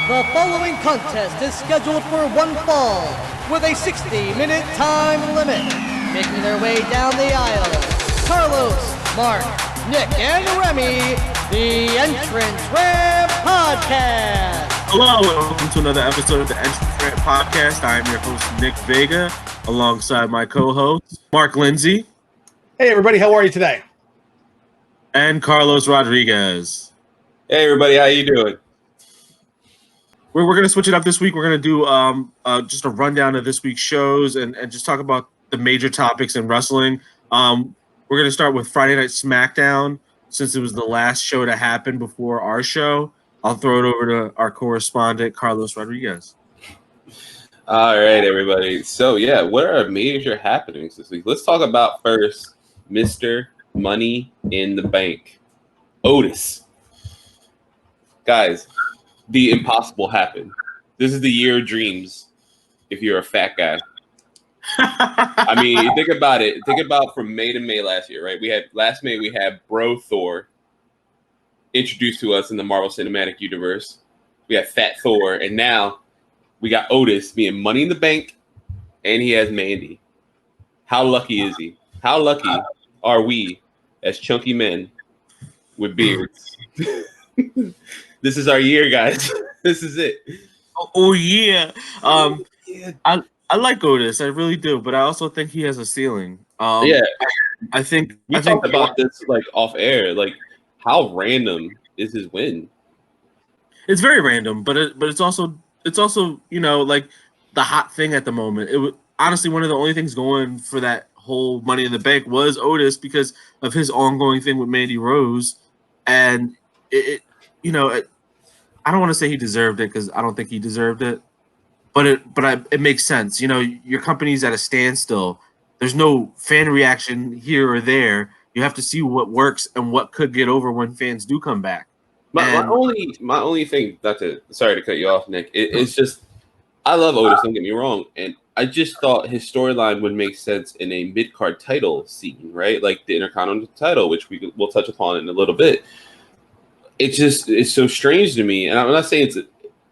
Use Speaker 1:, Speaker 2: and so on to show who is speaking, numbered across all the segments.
Speaker 1: The following contest is scheduled for one fall with a 60-minute time limit. Making their way down the aisle, Carlos, Mark, Nick, and Remy, the Entrance Ramp Podcast.
Speaker 2: Hello, and welcome to another episode of the Entrance Ramp Podcast. I am your host, Nick Vega, alongside my co-host, Mark Lindsay.
Speaker 3: Hey, everybody. How are you today?
Speaker 2: And Carlos Rodriguez.
Speaker 4: Hey, everybody. How you doing?
Speaker 2: We're going to switch it up this week. We're going to do just a rundown of this week's shows and just talk about the major topics in wrestling. We're going to start with Friday Night SmackDown, since it was the last show to happen before our show. I'll throw it over to our correspondent, Carlos Rodriguez.
Speaker 4: All right, everybody. So, what are major happenings this week? Let's talk about first Mr. Money in the Bank, Otis. Guys, the impossible happened. This is the year of dreams if you're a fat guy. I mean, think about it. Think about from May to May last year, right? Last May we had Bro Thor introduced to us in the Marvel Cinematic Universe. We had Fat Thor, and now we got Otis being Money in the Bank, and he has Mandy. How lucky is he? How lucky are we as chunky men with beards? This is our year, guys. This is it.
Speaker 2: Oh yeah. I like Otis. I really do, but I also think he has a ceiling. I think
Speaker 4: we talked about this like off air. Like, how random is his win?
Speaker 2: It's very random, but it's also like the hot thing at the moment. It was honestly one of the only things going for that whole Money in the Bank was Otis because of his ongoing thing with Mandy Rose, and I don't want to say he deserved it because I don't think he deserved it, but it makes sense. Your company's at a standstill. There's no fan reaction here or there. You have to see what works and what could get over when fans do come back.
Speaker 4: My only thing, sorry to cut you off, Nick. It's just I love Otis. Don't get me wrong, and I just thought his storyline would make sense in a mid-card title scene, right? Like the Intercontinental title, which we'll touch upon in a little bit. It's so strange to me, and I'm not saying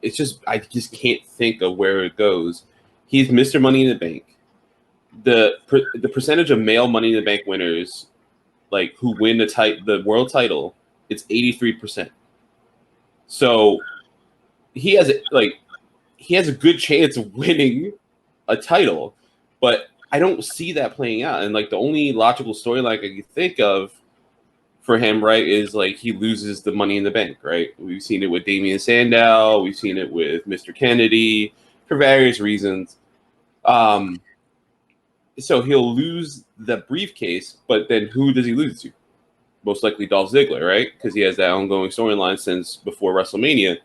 Speaker 4: it's just I just can't think of where it goes. He's Mr. Money in the Bank. The percentage of male Money in the Bank winners, like who win the world title, it's 83%. So he has a good chance of winning a title, but I don't see that playing out. And like the only logical storyline I can think of for him, right, is like he loses the Money in the Bank, right? We've seen it with Damian Sandow, we've seen it with Mr. Kennedy for various reasons. So he'll lose the briefcase, but then who does he lose to? Most likely Dolph Ziggler, right? Because he has that ongoing storyline since before WrestleMania.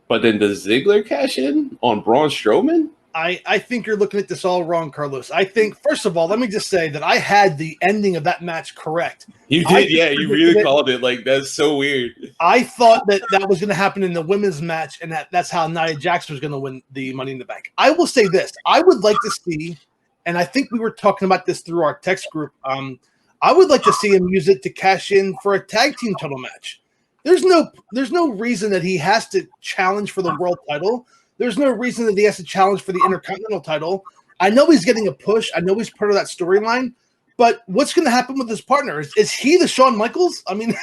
Speaker 4: But then does Ziggler cash in on Braun Strowman?
Speaker 3: I think you're looking at this all wrong, Carlos. I think, first of all, let me just say that I had the ending of that match correct.
Speaker 4: You did, you really called it. Like, that's so weird.
Speaker 3: I thought that was going to happen in the women's match, and that's how Nia Jax was going to win the Money in the Bank. I will say this. I would like to see, and I think we were talking about this through our text group, I would like to see him use it to cash in for a tag team title match. There's no reason that he has to challenge for the world title. There's no reason that he has to challenge for the Intercontinental title. I know he's getting a push. I know he's part of that storyline. But what's going to happen with his partner? Is he the Shawn Michaels? I mean,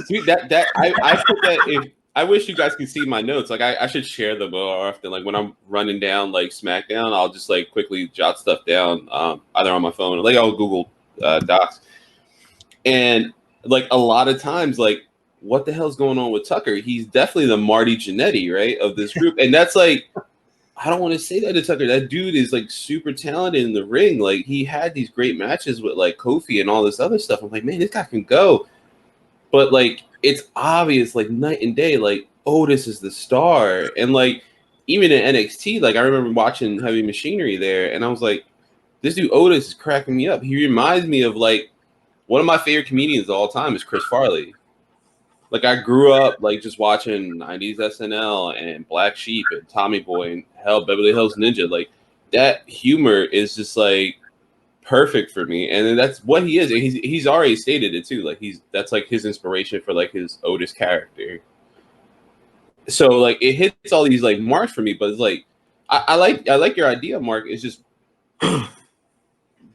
Speaker 4: dude, I put that. I wish you guys could see my notes. Like, I should share them more often. Like when I'm running down like SmackDown, I'll just like quickly jot stuff down, either on my phone or like I'll Google Docs. And like a lot of times, like, what the hell's going on with Tucker? He's definitely the Marty Jannetty, right, of this group. And that's like, I don't want to say that to Tucker. That dude is like super talented in the ring. Like he had these great matches with like Kofi and all this other stuff. I'm like, man, this guy can go. But like, it's obvious, like night and day, like Otis is the star. And like, even in NXT, like I remember watching Heavy Machinery there, and I was like, this dude Otis is cracking me up. He reminds me of like one of my favorite comedians of all time is Chris Farley. Like I grew up like just watching 90s SNL and Black Sheep and Tommy Boy and Beverly Hills Ninja. Like that humor is just like perfect for me, and that's what he is. And he's already stated it too. Like that's like his inspiration for like his Otis character. So like it hits all these like marks for me, but it's like I like your idea, Mark. It's just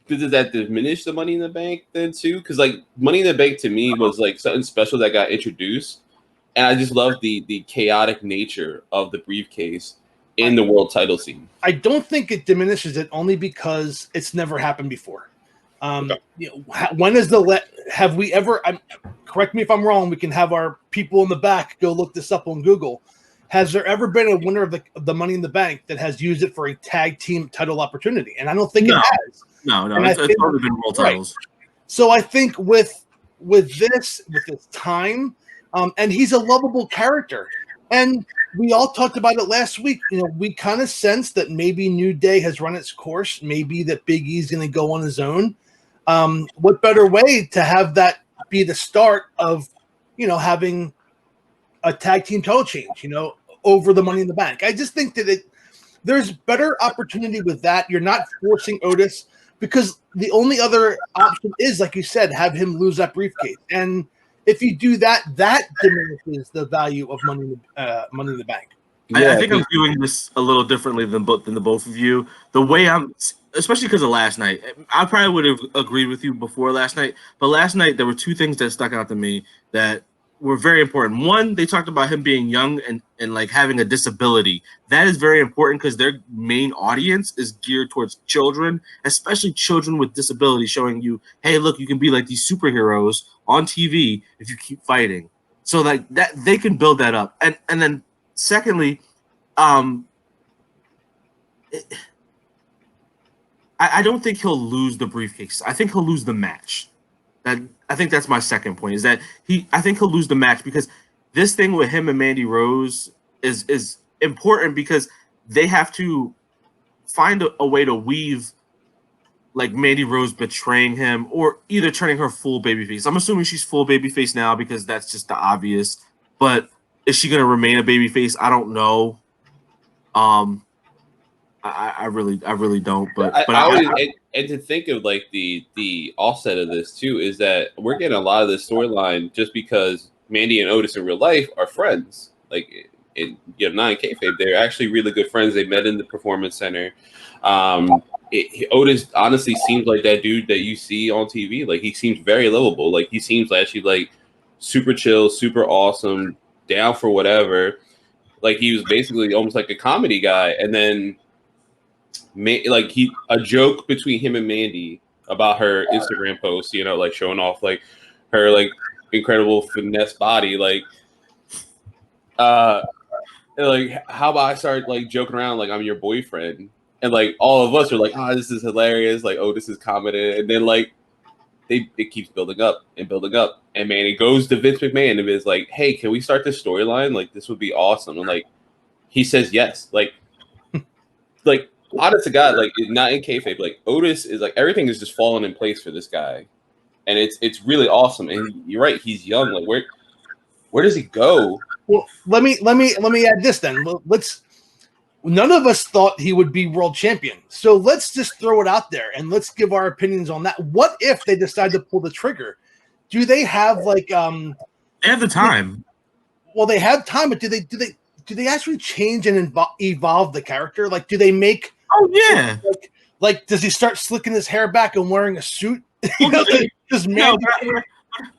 Speaker 4: does that diminish the Money in the Bank then too? Because like Money in the Bank to me was like something special that got introduced, and I just love the chaotic nature of the briefcase in the world title scene.
Speaker 3: I don't think it diminishes it only because it's never happened before. When is have we ever? Correct me if I'm wrong. We can have our people in the back go look this up on Google. Has there ever been a winner of the Money in the Bank that has used it for a tag team title opportunity? And I don't think it has.
Speaker 2: No, it's already been world titles.
Speaker 3: Right. So I think with this time, and he's a lovable character, and we all talked about it last week. We kind of sense that maybe New Day has run its course. Maybe that Big E's going to go on his own. What better way to have that be the start of, having a tag team title change, over the Money in the Bank? I just think that there's better opportunity with that. You're not forcing Otis, because the only other option is, like you said, have him lose that briefcase. And if you do that, that diminishes the value of Money in the Bank.
Speaker 2: I think I'm viewing this a little differently than the both of you. The way especially because of last night, I probably would have agreed with you before last night, but last night there were two things that stuck out to me that were very important. One, they talked about him being young and like having a disability. That is very important because their main audience is geared towards children, especially children with disabilities, showing you, hey, look, you can be like these superheroes on TV if you keep fighting. So like that, they can build that up. And then secondly, I don't think he'll lose the briefcase. I think he'll lose the match. I think that's my second point, is that I think he'll lose the match, because this thing with him and Mandy Rose is important, because they have to find a way to weave like Mandy Rose betraying him or either turning her full babyface. I'm assuming she's full babyface now because that's just the obvious. But is she going to remain a babyface? I don't know. I really don't. But
Speaker 4: and to think of like the offset of this too is that we're getting a lot of this storyline just because Mandy and Otis in real life are friends. Like in not in kayfabe, they're actually really good friends. They met in the Performance Center. Otis honestly seems like that dude that you see on TV. Like he seems very lovable. Like he seems actually like super chill, super awesome, down for whatever. Like he was basically almost like a comedy guy, and then like a joke between him and Mandy about her Instagram post, like showing off like her like incredible finesse body, like how about I start like joking around like I'm your boyfriend, and like all of us are like, this is hilarious, like this is comedy, and then like it keeps building up, and man, it goes to Vince McMahon and is like, hey, can we start this storyline? Like this would be awesome, and like he says yes, like honest to God, like not in kayfabe, like Otis is like everything is just falling in place for this guy, and it's really awesome. And you're right, he's young. Like where does he go?
Speaker 3: Well, let me add this then. None of us thought he would be world champion, so let's just throw it out there and let's give our opinions on that. What if they decide to pull the trigger? Do they have like
Speaker 2: they have the time?
Speaker 3: Well, they have time, but do they actually change and evolve the character? Like, do they make?
Speaker 2: Oh yeah.
Speaker 3: Like, does he start slicking his hair back and wearing a suit?
Speaker 2: But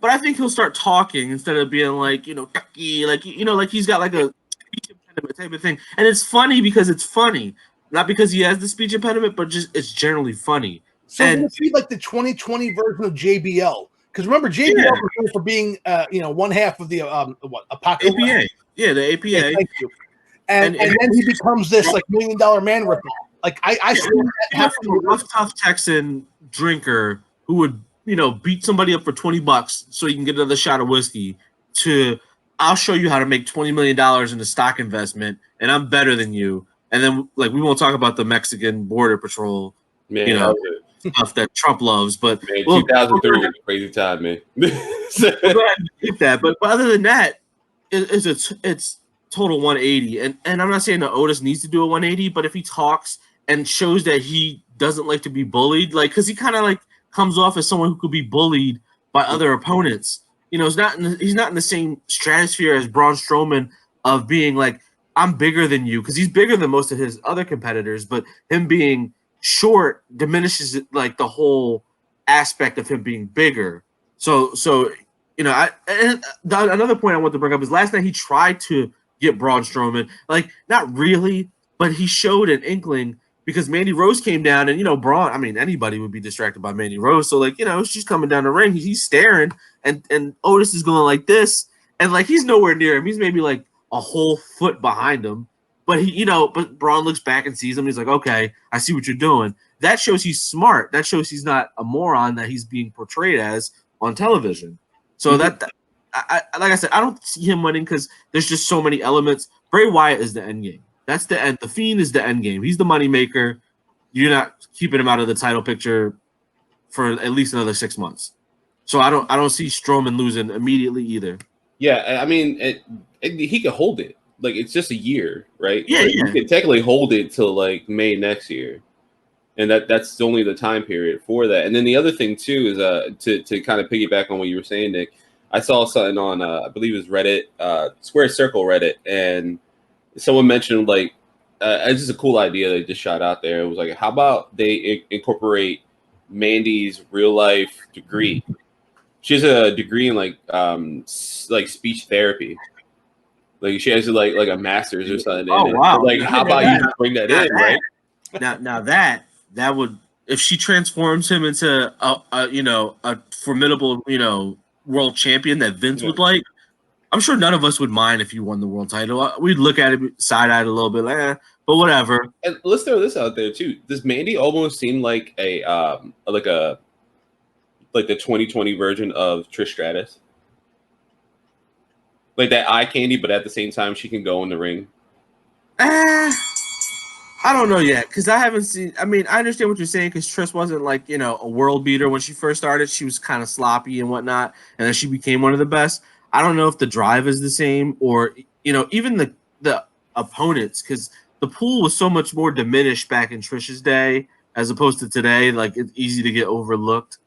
Speaker 2: I think he'll start talking instead of being like, ducky, like like he's got like a speech impediment type of thing. And it's funny because it's funny, not because he has the speech impediment, but just it's generally funny.
Speaker 3: So it's like the 2020 version of JBL. Because remember, JBL was known for being, one half of the Apocalypse.
Speaker 2: APA. Yeah, the APA.
Speaker 3: Yeah, thank you. And then he becomes this like $1 Million Man ripoff. Like I see that happen.
Speaker 2: A rough, tough Texan drinker who would beat somebody up for $20 so he can get another shot of whiskey. To I'll show you how to make $20 million in a stock investment, and I'm better than you. And then like we won't talk about the Mexican border patrol, stuff that Trump loves. But
Speaker 4: man, 2003 was a crazy time, man.
Speaker 2: But other than that, it's total 180. And I'm not saying that Otis needs to do a 180, but if he talks and shows that he doesn't like to be bullied, like because he kind of like comes off as someone who could be bullied by other opponents. He's not in the same stratosphere as Braun Strowman, of being like, I'm bigger than you, because he's bigger than most of his other competitors, but him being short diminishes like the whole aspect of him being bigger. So another point I want to bring up is last night he tried to get Braun Strowman, like not really, but he showed an inkling because Mandy Rose came down and Braun. I mean, anybody would be distracted by Mandy Rose. So like she's coming down the ring, he's staring, and Otis is going like this, and like he's nowhere near him. He's maybe like a whole foot behind him, but but Braun looks back and sees him. And he's like, okay, I see what you're doing. That shows he's smart. That shows he's not a moron that he's being portrayed as on television. So like I said, I don't see him winning because there's just so many elements. Bray Wyatt is the end game. That's the end. The Fiend is the end game. He's the moneymaker. You're not keeping him out of the title picture for at least another 6 months. So I don't see Strowman losing immediately either.
Speaker 4: Yeah, I mean, he could hold it. Like, it's just a year, right?
Speaker 2: Yeah,
Speaker 4: like, you can technically hold it till like May next year, and that's only the time period for that. And then the other thing too is to kind of piggyback on what you were saying, Nick. I saw something on I believe it was Reddit, Square Circle Reddit, and someone mentioned like it's just a cool idea they just shot out there. It was like, how about they incorporate Mandy's real life degree? She has a degree in like speech therapy. Like she has like a master's or something.
Speaker 2: Oh wow!
Speaker 4: Like how about you just bring that in, right?
Speaker 2: Now that would, if she transforms him into a formidable world champion that Vince would like, I'm sure none of us would mind if you won the world title. We'd look at it side-eyed a little bit, like, but whatever.
Speaker 4: And let's throw this out there too. Does Mandy almost seem like the 2020 version of Trish Stratus? Like that eye candy, but at the same time she can go in the ring.
Speaker 2: I don't know yet, because I haven't seen. I mean, I understand what you're saying, because Trish wasn't like a world beater when she first started. She was kind of sloppy and whatnot, and then she became one of the best. I don't know if the drive is the same, or even the opponents, because the pool was so much more diminished back in Trish's day as opposed to today. Like, it's easy to get overlooked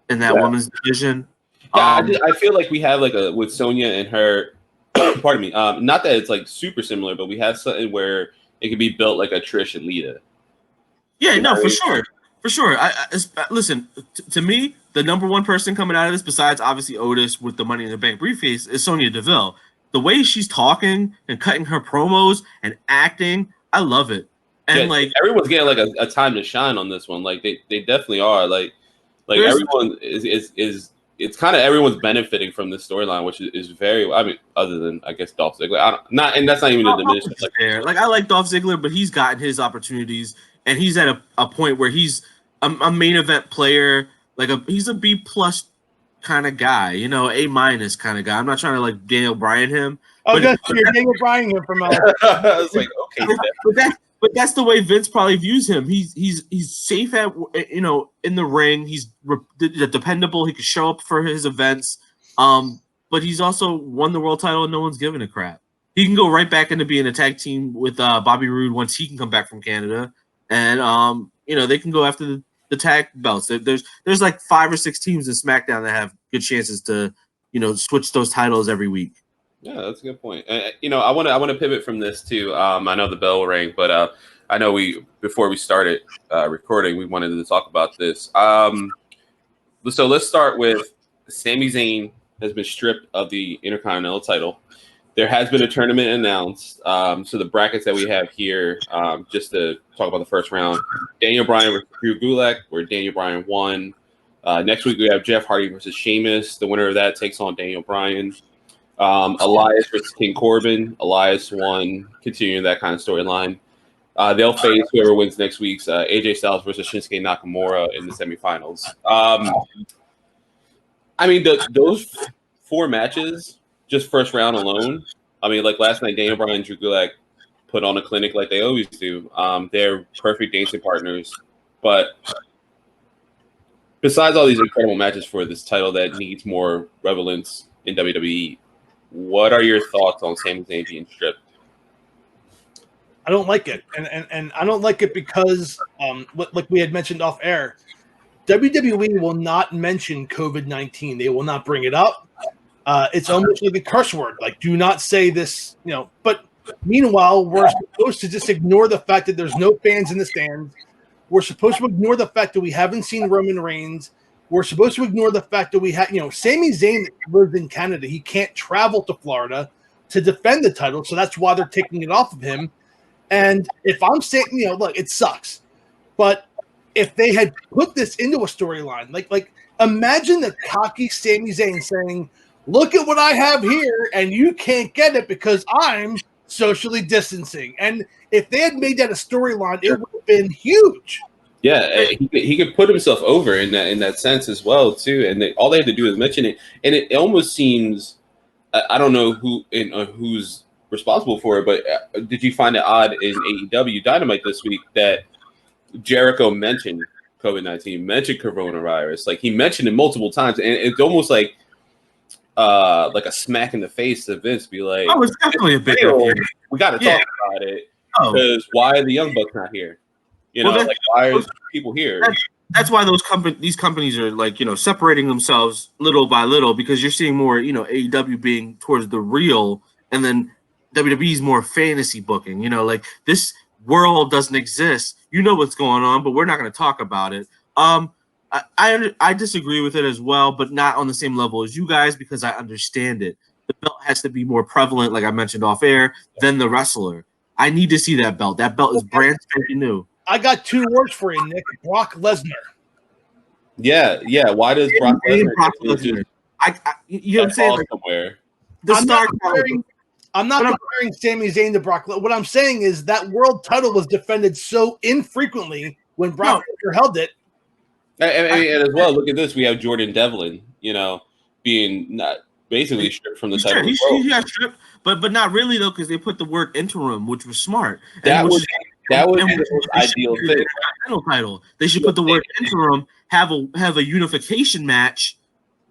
Speaker 2: in that women's division.
Speaker 4: Yeah, I feel like we have like with Sonya and her. Pardon me. Not that it's like super similar, but we have something where it can be built like a Trish and Lita.
Speaker 2: Yeah, no, for sure. For sure. Listen, to me, the number one person coming out of this, besides obviously Otis with the Money in the Bank briefcase, is Sonya Deville. The way she's talking and cutting her promos and acting, I love it. And like
Speaker 4: everyone's getting like a time to shine on this one. Like they definitely are. Like everyone is it's kind of everyone's benefiting from this storyline, which is very. I mean, other than I guess Dolph Ziggler, and that's not even a diminishment.
Speaker 2: Like I like Dolph Ziggler, but he's gotten his opportunities, and he's at a point where he's a main event player. Like he's a B+ kind of guy, A- kind of guy. I'm not trying to like Daniel Bryan him.
Speaker 3: Oh, you're Daniel Bryan him from.
Speaker 4: I was like, okay,
Speaker 2: but that's the way Vince probably views him. He's safe at in the ring. He's dependable. He can show up for his events. But he's also won the world title and no one's giving a crap. He can go right back into being a tag team with Bobby Roode once he can come back from Canada, and they can go after the tag belts. There's like 5 or 6 teams in SmackDown that have good chances to switch those titles every week.
Speaker 4: Yeah, that's a good point. I want to pivot from this too. I know the bell rang, but I know before we started recording, we wanted to talk about this. So let's start with Sami Zayn has been stripped of the Intercontinental title. There has been a tournament announced. So the brackets that we have here, just to talk about the first round, Daniel Bryan versus Drew Gulak, where Daniel Bryan won. Next week we have Jeff Hardy versus Sheamus. The winner of that takes on Daniel Bryan. Elias versus King Corbin. Elias won, continuing that kind of storyline. They'll face whoever wins next week's AJ Styles versus Shinsuke Nakamura in the semifinals. I mean, those 4 matches, just first round alone. I mean, like last night, Daniel Bryan and Drew Gulak put on a clinic like they always do. They're perfect dancing partners. But besides all these incredible matches for this title that needs more relevance in WWE, what are your thoughts on Sami Zayn being stripped?
Speaker 3: I don't like it, and I don't like it because, like we had mentioned off air, WWE will not mention COVID-19. They will not bring it up. It's almost like a curse word. Like, do not say this, But meanwhile, we're supposed to just ignore the fact that there's no fans in the stands. We're supposed to ignore the fact that we haven't seen Roman Reigns. We're supposed to ignore the fact that we have, Sami Zayn lives in Canada. He can't travel to Florida to defend the title, so that's why they're taking it off of him. And if I'm saying, look, it sucks. But if they had put this into a storyline, like imagine the cocky Sami Zayn saying, look at what I have here, and you can't get it because I'm socially distancing. And if they had made that a storyline, it would have been huge.
Speaker 4: Yeah, he could put himself over in that sense as well too. And all they had to do is mention it, and it almost seems, I don't know who's responsible for it, but did you find it odd in AEW Dynamite this week that Jericho mentioned COVID-19, mentioned coronavirus? Like, he mentioned it multiple times, and it's almost like a smack in the face to Vince, be like,
Speaker 2: "Oh, it's definitely a big
Speaker 4: deal. We got to talk about it because why are the Young Bucks not here? Why are people here?"
Speaker 2: That's why these companies are like, separating themselves little by little, because you're seeing more, AEW being towards the real, and then WWE's more fantasy booking. Like, this world doesn't exist. You know what's going on, but we're not going to talk about it. I disagree with it as well, but not on the same level as you guys, because I understand it. The belt has to be more prevalent, like I mentioned off air, than the wrestler. I need to see that belt. That belt is brand spanking new.
Speaker 3: I got 2 words for you, Nick. Brock Lesnar.
Speaker 4: Yeah. Why does Brock Lesnar?
Speaker 2: You know what I'm saying? Like,
Speaker 4: somewhere.
Speaker 3: I'm not comparing Sami Zayn to Brock Lesnar. What I'm saying is that world title was defended so infrequently when Brock Lesnar held it.
Speaker 4: And as well, look at this. We have Jordan Devlin, being not basically stripped from the title.
Speaker 2: He got stripped, but not really though, because they put the word interim, which was smart.
Speaker 4: That was the most ideal thing.
Speaker 2: Title. They should put the word interim, have a unification match,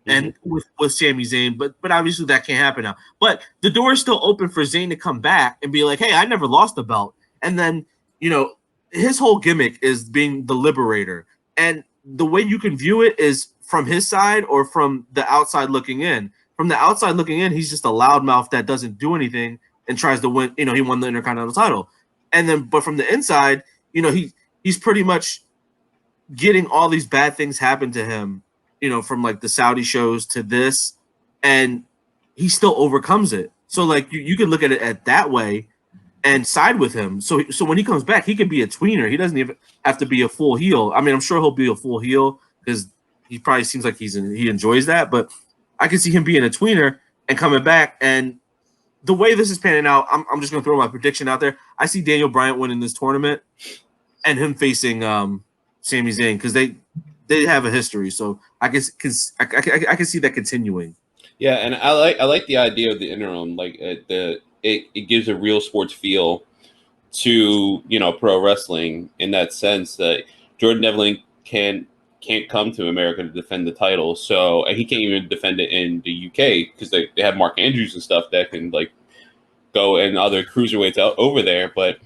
Speaker 2: and with Sami Zayn, but obviously that can't happen now. But the door is still open for Zayn to come back and be like, "Hey, I never lost the belt," and then his whole gimmick is being the liberator, and the way you can view it is from his side or from the outside looking in. From the outside looking in, he's just a loudmouth that doesn't do anything and tries to win. He won the Intercontinental title. And then, but from the inside, he's pretty much getting all these bad things happen to him, from like the Saudi shows to this, and he still overcomes it. So like you could look at it at that way and side with him. So when he comes back, he can be a tweener. He doesn't even have to be a full heel. I mean, I'm sure he'll be a full heel because he probably seems like he enjoys that. But I can see him being a tweener and coming back. And the way this is panning out, I'm just going to throw my prediction out there. I see Daniel Bryan winning this tournament and him facing Sami Zayn because they have a history. So I can see that continuing.
Speaker 4: Yeah, and I like the idea of the interim. Like it gives a real sports feel to pro wrestling in that sense that Jordan Devlin can't come to America to defend the title, and he can't even defend it in the UK because they have Mark Andrews and stuff that can like go and other cruiserweights out over there. But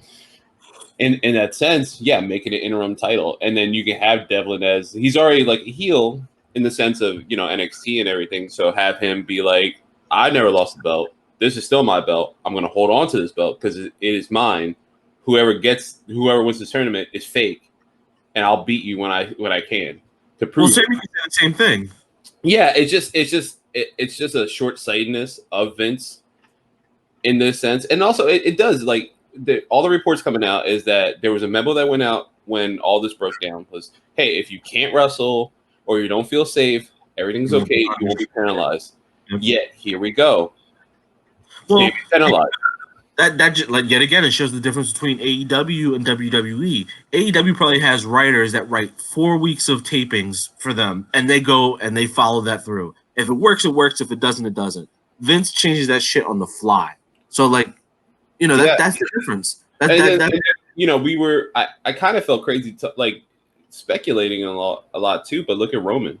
Speaker 4: in that sense, yeah, make it an interim title, and then you can have Devlin as he's already like a heel in the sense of NXT and everything. So have him be like, I never lost the belt. This is still my belt. I'm going to hold on to this belt because it is mine. Whoever wins this tournament is fake, and I'll beat you when I can to prove.
Speaker 2: Well, Sami said the same thing.
Speaker 4: Yeah, it's just a short-sightedness of Vince in this sense, and also it does like all the reports coming out is that there was a memo that went out when all this broke down was, hey, if you can't wrestle or you don't feel safe, everything's okay. You won't be penalized. Yet here we go.
Speaker 2: Well,
Speaker 4: penalized.
Speaker 2: That like yet again, it shows the difference between AEW and WWE. AEW probably has writers that write 4 weeks of tapings for them, and they go and they follow that through. If it works, it works. If it doesn't, it doesn't. Vince changes that shit on the fly. So like, that's the difference.
Speaker 4: I kind of felt crazy like speculating a lot too. But look at Roman.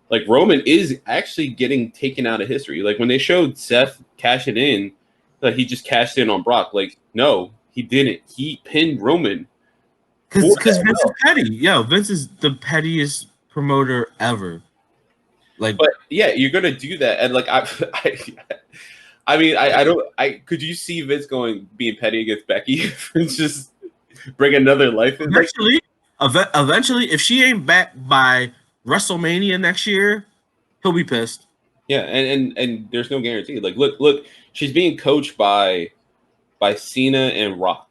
Speaker 4: Like Roman is actually getting taken out of history. Like when they showed Seth cashing in. Like he just cashed in on Brock. Like, no, he didn't. He pinned Roman.
Speaker 2: Because Vince is petty. Yo, Vince is the pettiest promoter ever. Like,
Speaker 4: but yeah, you're gonna do that, and like I don't. Could you see Vince being petty against Becky and just bring another life in?
Speaker 2: Eventually, if she ain't back by WrestleMania next year, he'll be pissed.
Speaker 4: Yeah, and there's no guarantee. Like, look, she's being coached by Cena and Rock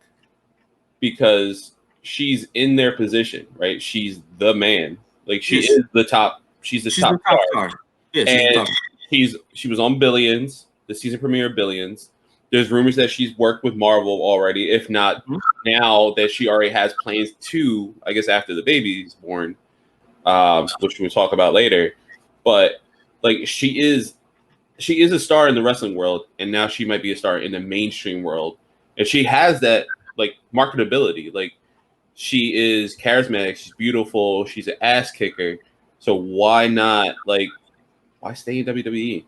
Speaker 4: because she's in their position, right? She's the man. Like, she is the top. She's the top star.
Speaker 2: Yeah,
Speaker 4: and she was on Billions, the season premiere of Billions. There's rumors that she's worked with Marvel already, if not now that she already has plans to, I guess, after the baby's born, which we'll talk about later. But like, she is a star in the wrestling world, and now she might be a star in the mainstream world. And she has that like marketability. Like, she is charismatic, she's beautiful, she's an ass kicker. So why not why stay in WWE?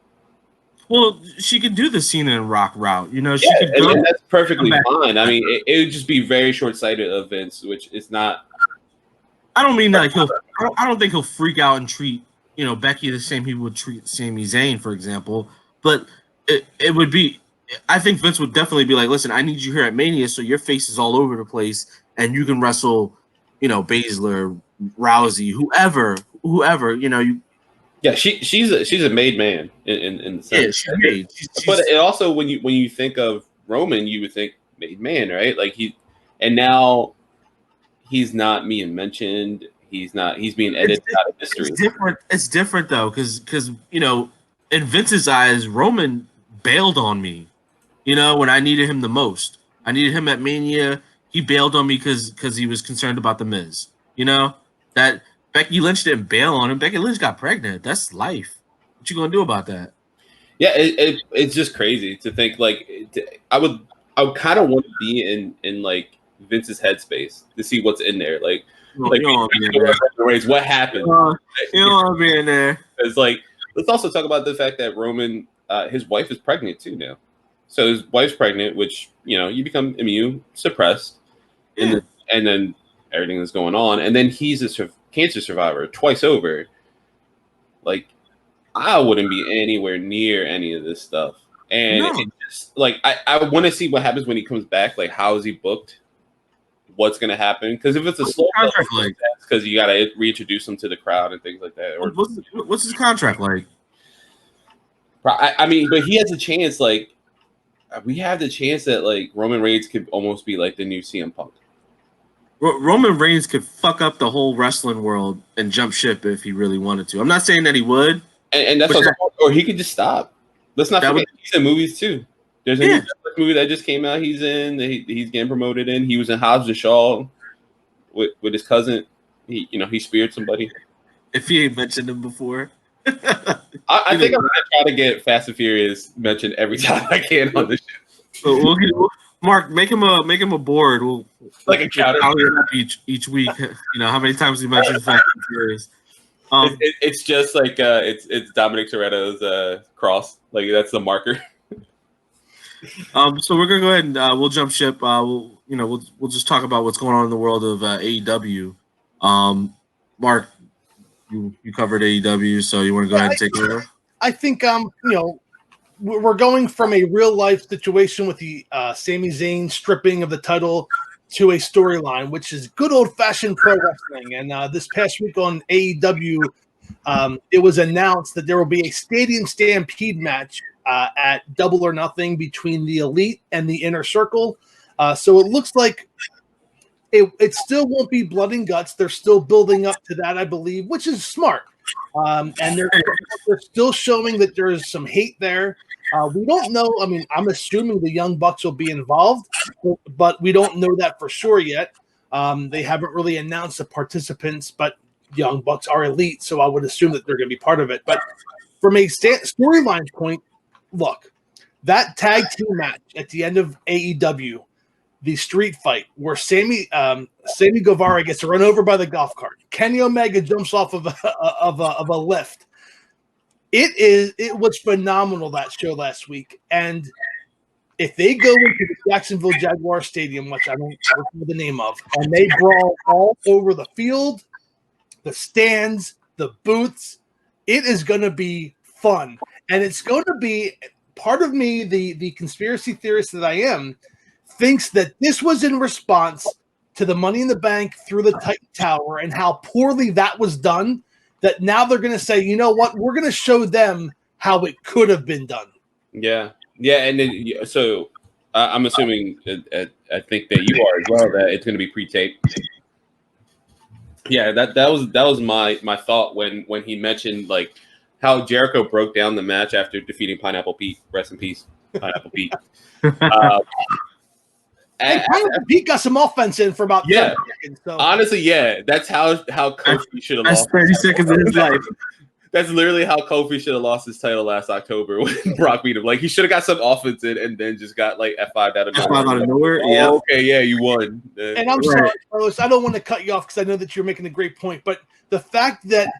Speaker 2: Well, she could do the Cena and Rock route. You know,
Speaker 4: and that's perfectly fine. I mean, it would just be very short-sighted of Vince, which is not.
Speaker 2: I don't mean that I don't think he'll freak out and treat Becky the same he would treat Sami Zayn, for example. But it would be. I think Vince would definitely be like, listen, I need you here at Mania, so your face is all over the place, and you can wrestle, Baszler, Rousey, whoever,
Speaker 4: Yeah, she's a made man in the sense.
Speaker 2: Yeah, she's made.
Speaker 4: But it also, when you think of Roman, you would think made man, right? Like, now he's not being mentioned. He's being edited out of history.
Speaker 2: It's different though, because in Vince's eyes, Roman bailed on me. When I needed him the most. I needed him at Mania. He bailed on me because he was concerned about the Miz. That Becky Lynch didn't bail on him. Becky Lynch got pregnant. That's life. What you gonna do about that?
Speaker 4: Yeah, it's just crazy to think. Like, I would kind of want to be in like Vince's headspace to see what's in there. Like, what happened?
Speaker 2: You don't want to be in there.
Speaker 4: It's like, let's also talk about the fact that Roman, his wife is pregnant too now. So his wife's pregnant, which you become immune suppressed, and then everything that's going on, and then he's a cancer survivor twice over. Like, I wouldn't be anywhere near any of this stuff, and it just, like, I want to see what happens when he comes back. Like, how is he booked? What's going to happen? Because if it's a slow contract, because you got to reintroduce him to the crowd and things like that. Or
Speaker 2: what's his contract like?
Speaker 4: I mean, but he has a chance. Like, we have the chance that like Roman Reigns could almost be like the new CM Punk.
Speaker 2: Roman Reigns could fuck up the whole wrestling world and jump ship if he really wanted to. I'm not saying that he would,
Speaker 4: and that's or he could just stop. Let's not forget he's in movies too. There's a new movie that just came out. He's in. He's getting promoted in. He was in Hobbs and Shaw with his cousin. He speared somebody.
Speaker 2: If he ain't mentioned him before.
Speaker 4: I think I'm gonna try to get Fast and Furious mentioned every time I can on this show.
Speaker 2: Mark, make him a board. We'll
Speaker 4: like a counter
Speaker 2: each week. How many times he mentions Fast and Furious.
Speaker 4: It's just like it's Dominic Toretto's cross. Like, that's the marker.
Speaker 2: So we're gonna go ahead and we'll jump ship. We'll just talk about what's going on in the world of AEW. Mark, you covered AEW, so you want to go ahead and take over?
Speaker 3: I think we're going from a real life situation with the Sami Zayn stripping of the title to a storyline, which is good old fashioned pro wrestling. And this past week on AEW, it was announced that there will be a Stadium Stampede match at Double or Nothing between the Elite and the Inner Circle. So it looks like it still won't be blood and guts. They're still building up to that, I believe, which is smart. And they're still showing that there is some hate there. We don't know. I mean, I'm assuming the Young Bucks will be involved, but we don't know that for sure yet. They haven't really announced the participants, but Young Bucks are Elite, so I would assume that they're going to be part of it. But from a storyline point, look, that tag team match at the end of AEW, the street fight where Sammy Guevara gets run over by the golf cart, Kenny Omega jumps off of a lift. It was phenomenal, that show last week. And if they go into the Jacksonville Jaguar Stadium, which I don't know the name of, and they brawl all over the field, the stands, the booths, It is going to be fun, and it's going to be part of me, the conspiracy theorist that I am, thinks that this was in response to the Money in the Bank through the Titan Tower and how poorly that was done, that now they're going to say, you know what, we're going to show them how it could have been done.
Speaker 4: Yeah, and then so I'm assuming, I think that you are as well, that it's going to be pre-taped. Yeah, that was my thought when he mentioned like how Jericho broke down the match after defeating Pineapple Pete. Rest in peace, Pineapple Pete.
Speaker 3: And Pineapple Pete got some offense in for about 30 seconds. So.
Speaker 4: Honestly, yeah, that's how Kofi should have lost.
Speaker 2: 30 seconds of his life.
Speaker 4: That's literally how Kofi should have lost his title last October when Brock beat him. Like, he should have got some offense in and then just got like F5 out of nowhere.
Speaker 2: F5 out of nowhere, yeah.
Speaker 4: Okay, yeah, you won.
Speaker 3: And I'm sorry, Carlos, I don't want to cut you off because I know that you're making a great point, but the fact that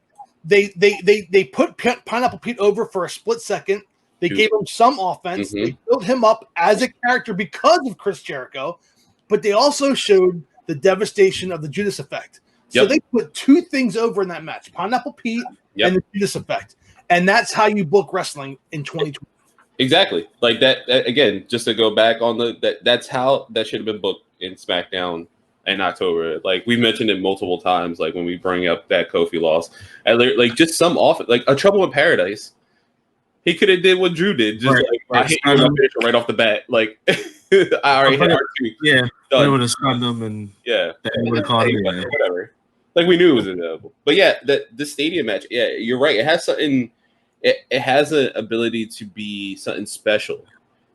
Speaker 3: they put Pineapple Pete over for a split second, they gave him some offense, they built him up as a character because of Chris Jericho, but they also showed the devastation of the Judas effect. So they put two things over in that match: Pineapple Pete and the Judas effect, and that's how you book wrestling in 2020.
Speaker 4: Exactly, like that again. Just to go back on that's how that should have been booked in SmackDown in October. Like we mentioned it multiple times. Like when we bring up that Kofi loss, and like just some off, like a Trouble in Paradise. He could have did what Drew did, just I hit you right off the bat. Like I already hit R2.
Speaker 2: Yeah, they would have stunned them, and
Speaker 4: they
Speaker 2: would have caught him.
Speaker 4: Whatever. Like we knew it was inevitable. But yeah, the stadium match. Yeah, you're right. It has something. It has an ability to be something special,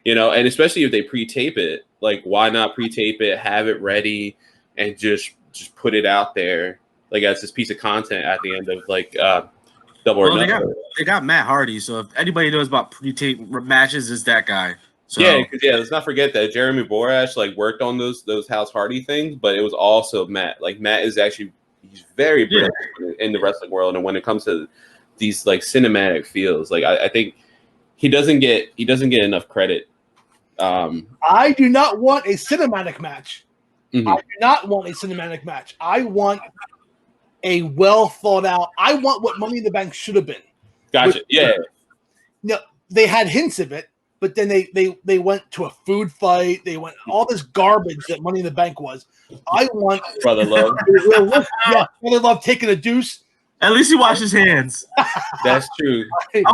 Speaker 4: and especially if they pre-tape it. Like, why not pre-tape it, have it ready, and just put it out there like as this piece of content at the end of like Double or Nothing.
Speaker 2: They got Matt Hardy, so if anybody knows about pre-tape matches, is that guy. So.
Speaker 4: Let's not forget that Jeremy Borash like worked on those House Hardy things, but it was also Matt. Like Matt is actually he's very brilliant in the wrestling world, and when it comes to these like cinematic feels, like I think he doesn't get enough credit.
Speaker 3: I do not want a cinematic match. I do not want a cinematic match. I want a well thought out. I want what Money in the Bank should have been.
Speaker 4: Gotcha.
Speaker 3: No, they had hints of it, but then they went to a food fight. They went all this garbage that Money in the Bank was. I want
Speaker 4: Brother Love.
Speaker 3: Brother Love taking a deuce.
Speaker 2: At least he washed his hands.
Speaker 4: That's true.
Speaker 2: I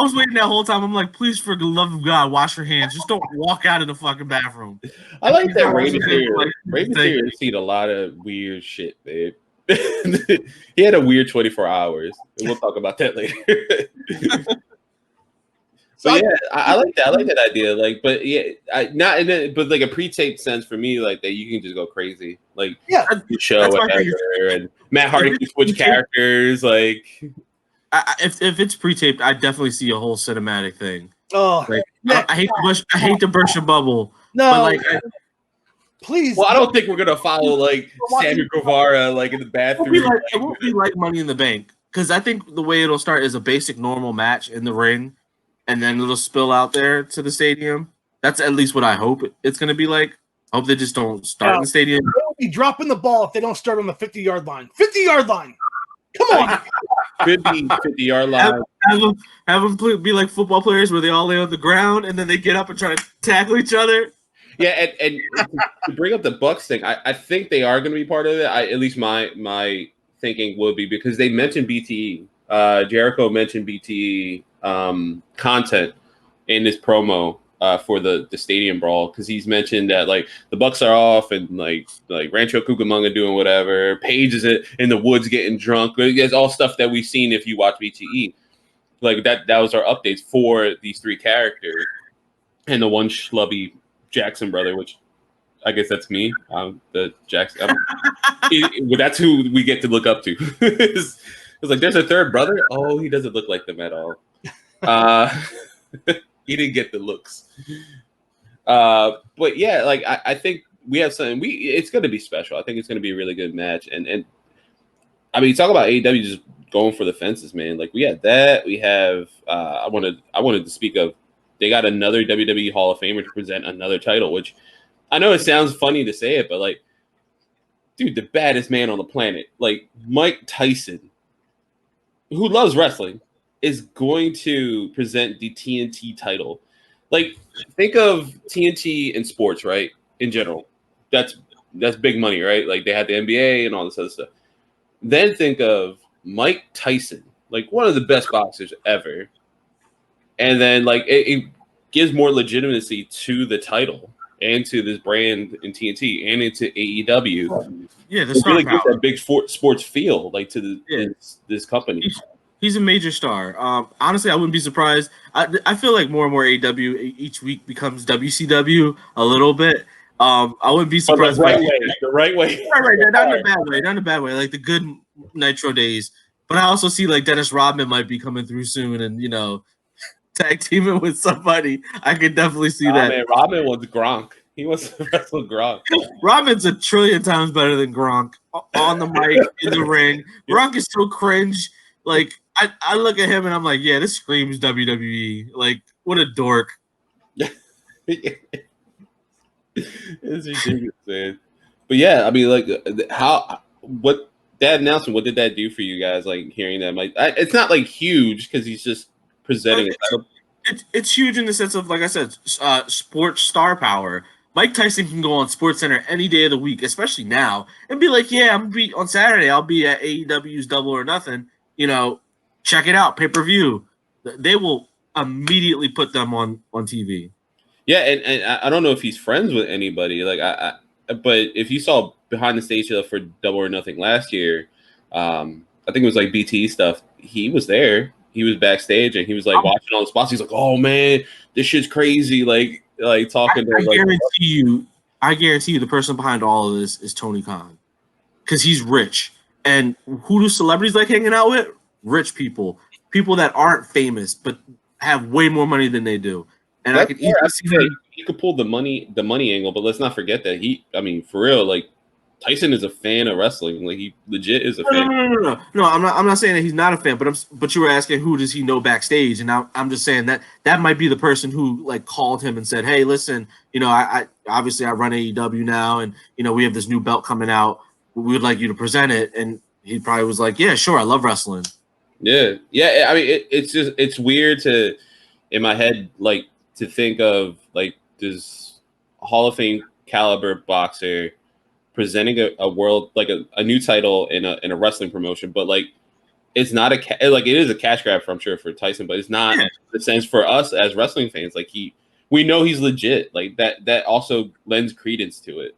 Speaker 2: was waiting that whole time. I'm like, please, for the love of God, wash your hands. Just don't walk out of the fucking bathroom.
Speaker 4: I like that Rey Mysterio has seen a lot of weird shit, babe. He had a weird 24 hours. And we'll talk about that later. So yeah, I like that. I like that idea. Like, but yeah, but like a pre-taped sense for me, like that you can just go crazy. Like, the show whatever, and Matt Hardy can switch characters. Like,
Speaker 2: if it's pre-taped, I definitely see a whole cinematic thing.
Speaker 3: Oh,
Speaker 2: like, I hate to burst your bubble.
Speaker 3: No,
Speaker 2: but like,
Speaker 3: please.
Speaker 4: Well, I don't think we're gonna follow like Sammy Guevara like in the bathroom.
Speaker 2: It won't be like Money in the Bank, because I think the way it'll start is a basic normal match in the ring. And then it'll spill out there to the stadium. That's at least what I hope it's going to be like. I hope they just don't start in the stadium.
Speaker 3: They'll be dropping the ball if they don't start on the 50-yard line. 50-yard line. Come on.
Speaker 4: Could be 50-yard line.
Speaker 2: Have them be like football players where they all lay on the ground and then they get up and try to tackle each other.
Speaker 4: Yeah, and to bring up the Bucks thing, I think they are going to be part of it. At least my thinking would be, because they mentioned BTE. Jericho mentioned BTE content in this promo for the stadium brawl, because he's mentioned that like the Bucks are off and like Rancho Cucamonga doing whatever, Paige is in the woods getting drunk. It's all stuff that we've seen if you watch BTE. Like that was our updates for these three characters, and the one schlubby Jackson brother, which I guess that's me. The Jackson. That's who we get to look up to. It's like there's a third brother. Oh, he doesn't look like them at all. He didn't get the looks. But yeah, like I think we have something. It's going to be special. I think it's going to be a really good match. And I mean, talk about AEW just going for the fences, man. Like we had that. We have. I wanted to speak of. They got another WWE Hall of Famer to present another title, which I know it sounds funny to say it, but like, dude, the baddest man on the planet, like Mike Tyson, who loves wrestling, is going to present the TNT title. Like, think of TNT in sports, right? In general, that's big money, right? Like they had the NBA and all this other stuff. Then think of Mike Tyson, like one of the best boxers ever, and then like it gives more legitimacy to the title and to this brand in TNT and into AEW.
Speaker 2: Yeah, the
Speaker 4: it
Speaker 2: star
Speaker 4: really
Speaker 2: power.
Speaker 4: gives that big sports feel like to this company.
Speaker 2: He's a major star. Honestly, I wouldn't be surprised. I feel like more and more AEW each week becomes WCW a little bit. I wouldn't be surprised.
Speaker 4: The right way.
Speaker 2: Right, not in a bad way. Not in a bad way. Like the good Nitro days. But I also see like Dennis Rodman might be coming through soon, and tag teaming with somebody. I could definitely see that.
Speaker 4: Man, Rodman was Gronk. He wants to wrestle Gronk.
Speaker 2: Rodman's a trillion times better than Gronk on the mic, in the ring. Gronk is so cringe. Like, I look at him and I'm like, yeah, this screams WWE. Like, what a dork.
Speaker 4: It's ridiculous, man. But yeah, I mean, like, what that announcement, what did that do for you guys? Like, hearing that, like, it's not like huge because he's just presenting
Speaker 2: it's huge in the sense of, like I said, sports star power. Mike Tyson can go on SportsCenter any day of the week, especially now, and be like, yeah, I'm gonna be on Saturday. I'll be at AEW's Double or Nothing. Check it out, pay-per-view. They will immediately put them on TV.
Speaker 4: Yeah, and I don't know if he's friends with anybody. Like but if you saw behind the stage stuff for Double or Nothing last year, I think it was like BT stuff. He was there. He was backstage and he was like watching all the spots. He's like, "Oh man, this shit's crazy!" Like talking to.
Speaker 2: I guarantee you, the person behind all of this is Tony Khan, because he's rich. And who do celebrities like hanging out with? Rich people that aren't famous but have way more money than they do. And I could easily see that
Speaker 4: he could pull the money angle, but let's not forget that for real, like Tyson is a fan of wrestling. Like he legit is a fan.
Speaker 2: No. I'm not saying that he's not a fan, but you were asking who does he know backstage, and I'm just saying that might be the person who like called him and said, "Hey, listen, I obviously I run AEW now, and we have this new belt coming out. We would like you to present it." And he probably was like, "Yeah, sure, I love wrestling." Yeah.
Speaker 4: I mean, it's weird in my head, like to think of like this Hall of Fame caliber boxer presenting a world like a new title in a wrestling promotion, but like it's not it is a cash grab I'm sure for Tyson, but it's not in the sense for us as wrestling fans. Like we know he's legit. Like that also lends credence to it.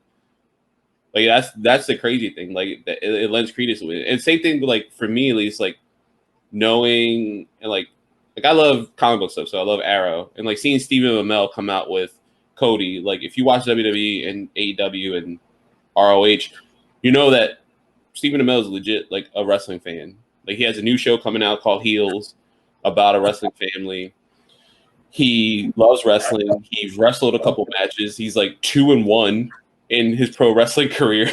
Speaker 4: Like that's the crazy thing. Like it lends credence to it. And same thing like for me at least, like knowing and like I love comic book stuff, so I love Arrow, and like seeing Stephen Amell come out with Cody. Like if you watch WWE and AEW and ROH, you know that Stephen Amell is legit like a wrestling fan. Like he has a new show coming out called Heels about a wrestling family. He loves wrestling. He's wrestled a couple matches. He's like 2-1 in his pro wrestling career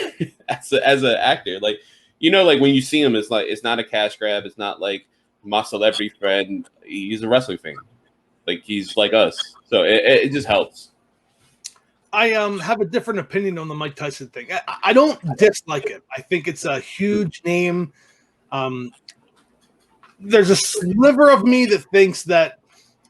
Speaker 4: as an actor. Like like when you see him, it's like it's not a cash grab. It's not like my celebrity friend. He's a wrestling fan. Like he's like us. So it just helps.
Speaker 3: I have a different opinion on the Mike Tyson thing. I don't dislike it. I think it's a huge name. There's a sliver of me that thinks that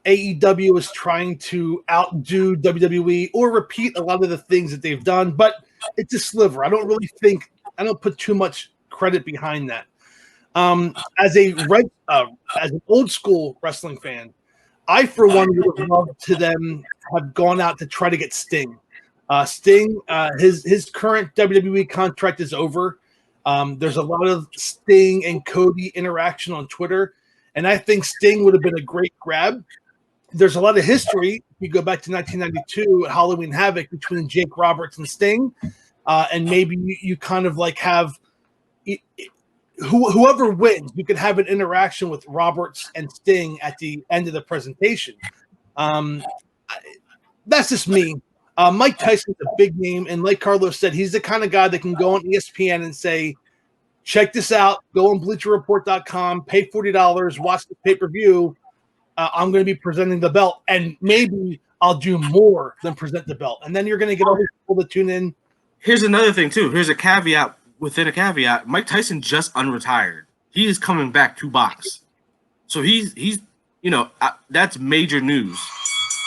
Speaker 3: AEW is trying to outdo WWE or repeat a lot of the things that they've done, but it's a sliver. I don't put too much credit behind that. As an old school wrestling fan, I for one would have loved to them have gone out to try to get Sting. Sting, his current WWE contract is over. There's a lot of Sting and Cody interaction on Twitter, and I think Sting would have been a great grab. There's a lot of history. If you go back to 1992 at Halloween Havoc between Jake Roberts and Sting, and maybe you kind of like have whoever wins, you could have an interaction with Roberts and Sting at the end of the presentation. That's just me. Mike Tyson's a big name, and like Carlos said, he's the kind of guy that can go on ESPN and say, check this out, go on BleacherReport.com, pay $40, watch the pay-per-view. I'm going to be presenting the belt, and maybe I'll do more than present the belt. And then you're going to get all these people to tune in.
Speaker 2: Here's another thing, too. Here's a caveat within a caveat. Mike Tyson just unretired. He is coming back to box. So he's that's major news.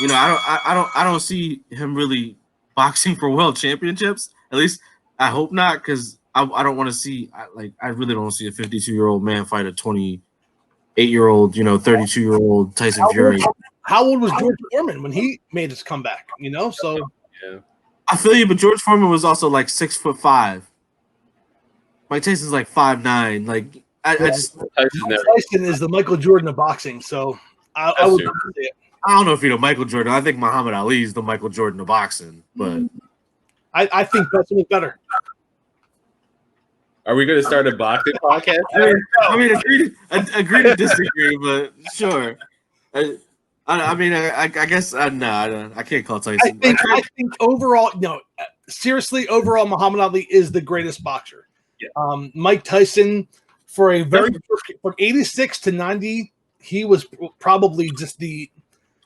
Speaker 2: I don't see him really boxing for world championships. At least I hope not, because I don't want to see I really don't see a 52-year-old man fight a 28-year-old, 32-year-old Tyson Fury.
Speaker 3: How old was George Foreman when he made his comeback? So
Speaker 4: Yeah.
Speaker 2: I feel you, but George Foreman was also like 6'5". Mike Tyson's like 5'9". Like I just
Speaker 3: Tyson is the Michael Jordan of boxing, so I would say it.
Speaker 2: I don't know if Michael Jordan. I think Muhammad Ali is the Michael Jordan of boxing, but
Speaker 3: I think Tyson is better.
Speaker 4: Are we going to start a boxing podcast?
Speaker 2: I mean, agree to disagree, but sure. I guess no, I can't call Tyson.
Speaker 3: I think overall, seriously, overall, Muhammad Ali is the greatest boxer.
Speaker 4: Yeah.
Speaker 3: Mike Tyson, from 86 to 90, he was probably just the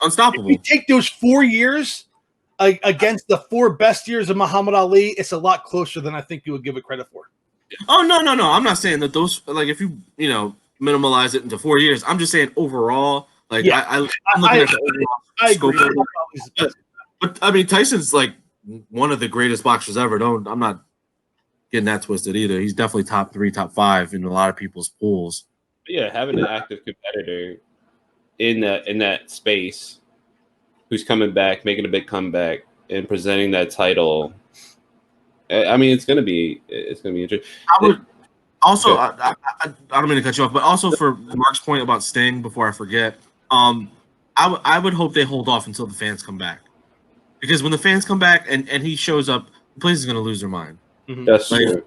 Speaker 2: unstoppable.
Speaker 3: If you take those 4 years against the 4 best years of Muhammad Ali, it's a lot closer than I think you would give it credit for.
Speaker 2: Oh no! I'm not saying that those if you minimalize it into 4 years. I'm just saying overall. I'm looking at the overall scope of it. But I mean, Tyson's like one of the greatest boxers ever. I'm not getting that twisted either. He's definitely top 3, top 5 in a lot of people's pools.
Speaker 4: Yeah, having an active competitor in that space who's coming back, making a big comeback, and presenting that title. I mean, it's gonna be interesting.
Speaker 2: I would also. I don't mean to cut you off, but also for Mark's point about Sting, before I forget, I would hope they hold off until the fans come back, because when the fans come back and he shows up, the place is gonna lose their mind.
Speaker 3: Mm-hmm.
Speaker 4: That's true.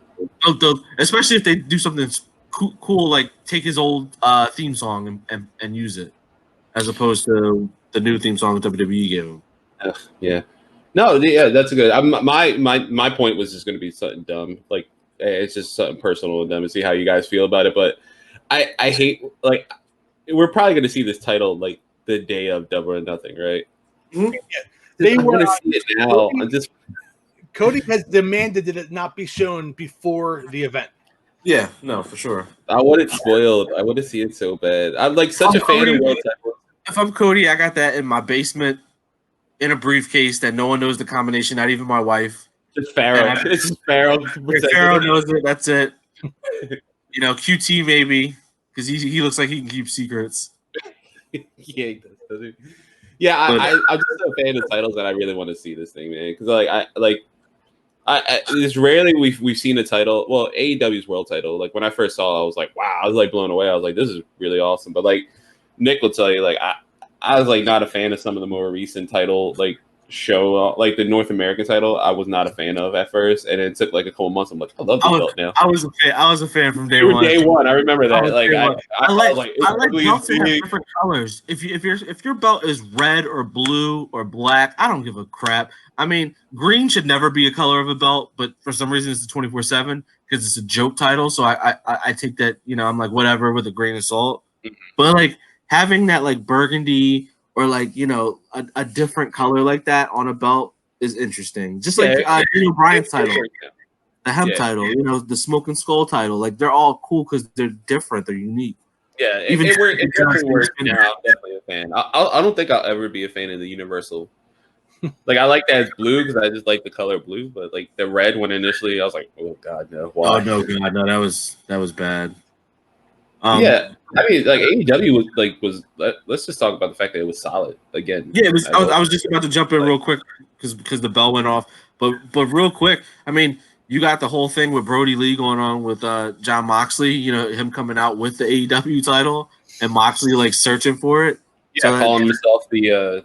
Speaker 2: Especially if they do something cool, like take his old theme song and use it, as opposed to the new theme song that WWE gave him.
Speaker 4: Yeah. No, yeah, that's good. My point was just going to be something dumb. Like, it's just something personal with them and see how you guys feel about it. But I hate, we're probably going to see this title like the day of Double or Nothing, right?
Speaker 3: Mm-hmm. They want
Speaker 4: to see it now.
Speaker 3: Cody has demanded that it not be shown before the event.
Speaker 2: Yeah, no, for sure.
Speaker 4: I want it spoiled. I want to see it so bad. I'm like such a fan of World Title.
Speaker 2: If I'm Cody, I got that in my basement in a briefcase that no one knows the combination, not even my wife.
Speaker 4: Just Pharaoh. It's just Pharaoh.
Speaker 2: Pharaoh knows it. That's it. QT maybe, because he looks like he can keep secrets.
Speaker 4: Yeah, he does, doesn't he? Yeah, I'm just a fan of titles that I really want to see this thing, man. Because it's rarely we've seen a title. Well, AEW's world title. Like when I first saw it, I was like, wow, I was like blown away. I was like, this is really awesome. But like Nick will tell you, like I was like not a fan of some of the more recent title show, like the North American title. I was not a fan of at first, and it took like a couple months. I'm like, I love the belt now.
Speaker 2: I was a fan from day one.
Speaker 4: Day one, I remember that. I like
Speaker 2: belts that have different colors. If your belt is red or blue or black, I don't give a crap. I mean, green should never be a color of a belt, but for some reason it's a 24/7 because it's a joke title. So I take that, I'm like whatever with a grain of salt. Mm-hmm. But like having that like burgundy or like a different color like that on a belt is interesting. Just like Bryan's title, the hemp title, the Smoke and Skull title. Like they're all cool because they're different, they're unique.
Speaker 4: Yeah, it definitely works now. I'm definitely a fan. I don't think I'll ever be a fan of the Universal. Like I like that it's blue because I just like the color blue, but like the red one initially, I was like, oh god, no. Why?
Speaker 2: Oh no, god, no, that was bad.
Speaker 4: Yeah, I mean, like AEW was. Let's just talk about the fact that it was solid again.
Speaker 2: Yeah, I was just about to jump in real quick because the bell went off, but real quick, I mean, you got the whole thing with Brody Lee going on with Jon Moxley. Him coming out with the AEW title and Moxley like searching for it.
Speaker 4: Yeah, so calling himself the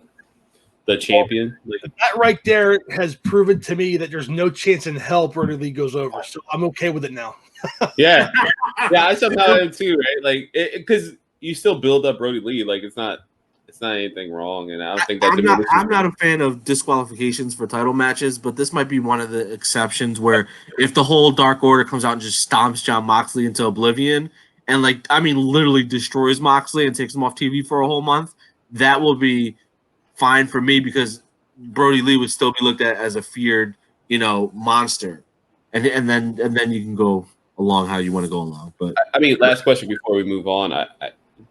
Speaker 4: champion.
Speaker 3: That right there has proven to me that there's no chance in hell Brody Lee goes over. So I'm okay with it now.
Speaker 4: Yeah, I somehow am too, right? Like, because you still build up Brody Lee. Like, it's not anything wrong, and I don't think that's.
Speaker 2: I'm not a fan of disqualifications for title matches, but this might be one of the exceptions where if the whole Dark Order comes out and just stomps Jon Moxley into oblivion, and literally destroys Moxley and takes him off TV for a whole month, that will be fine for me because Brody Lee would still be looked at as a feared, monster, and then you can go along how you want to go along. But
Speaker 4: I mean, last question before we move on.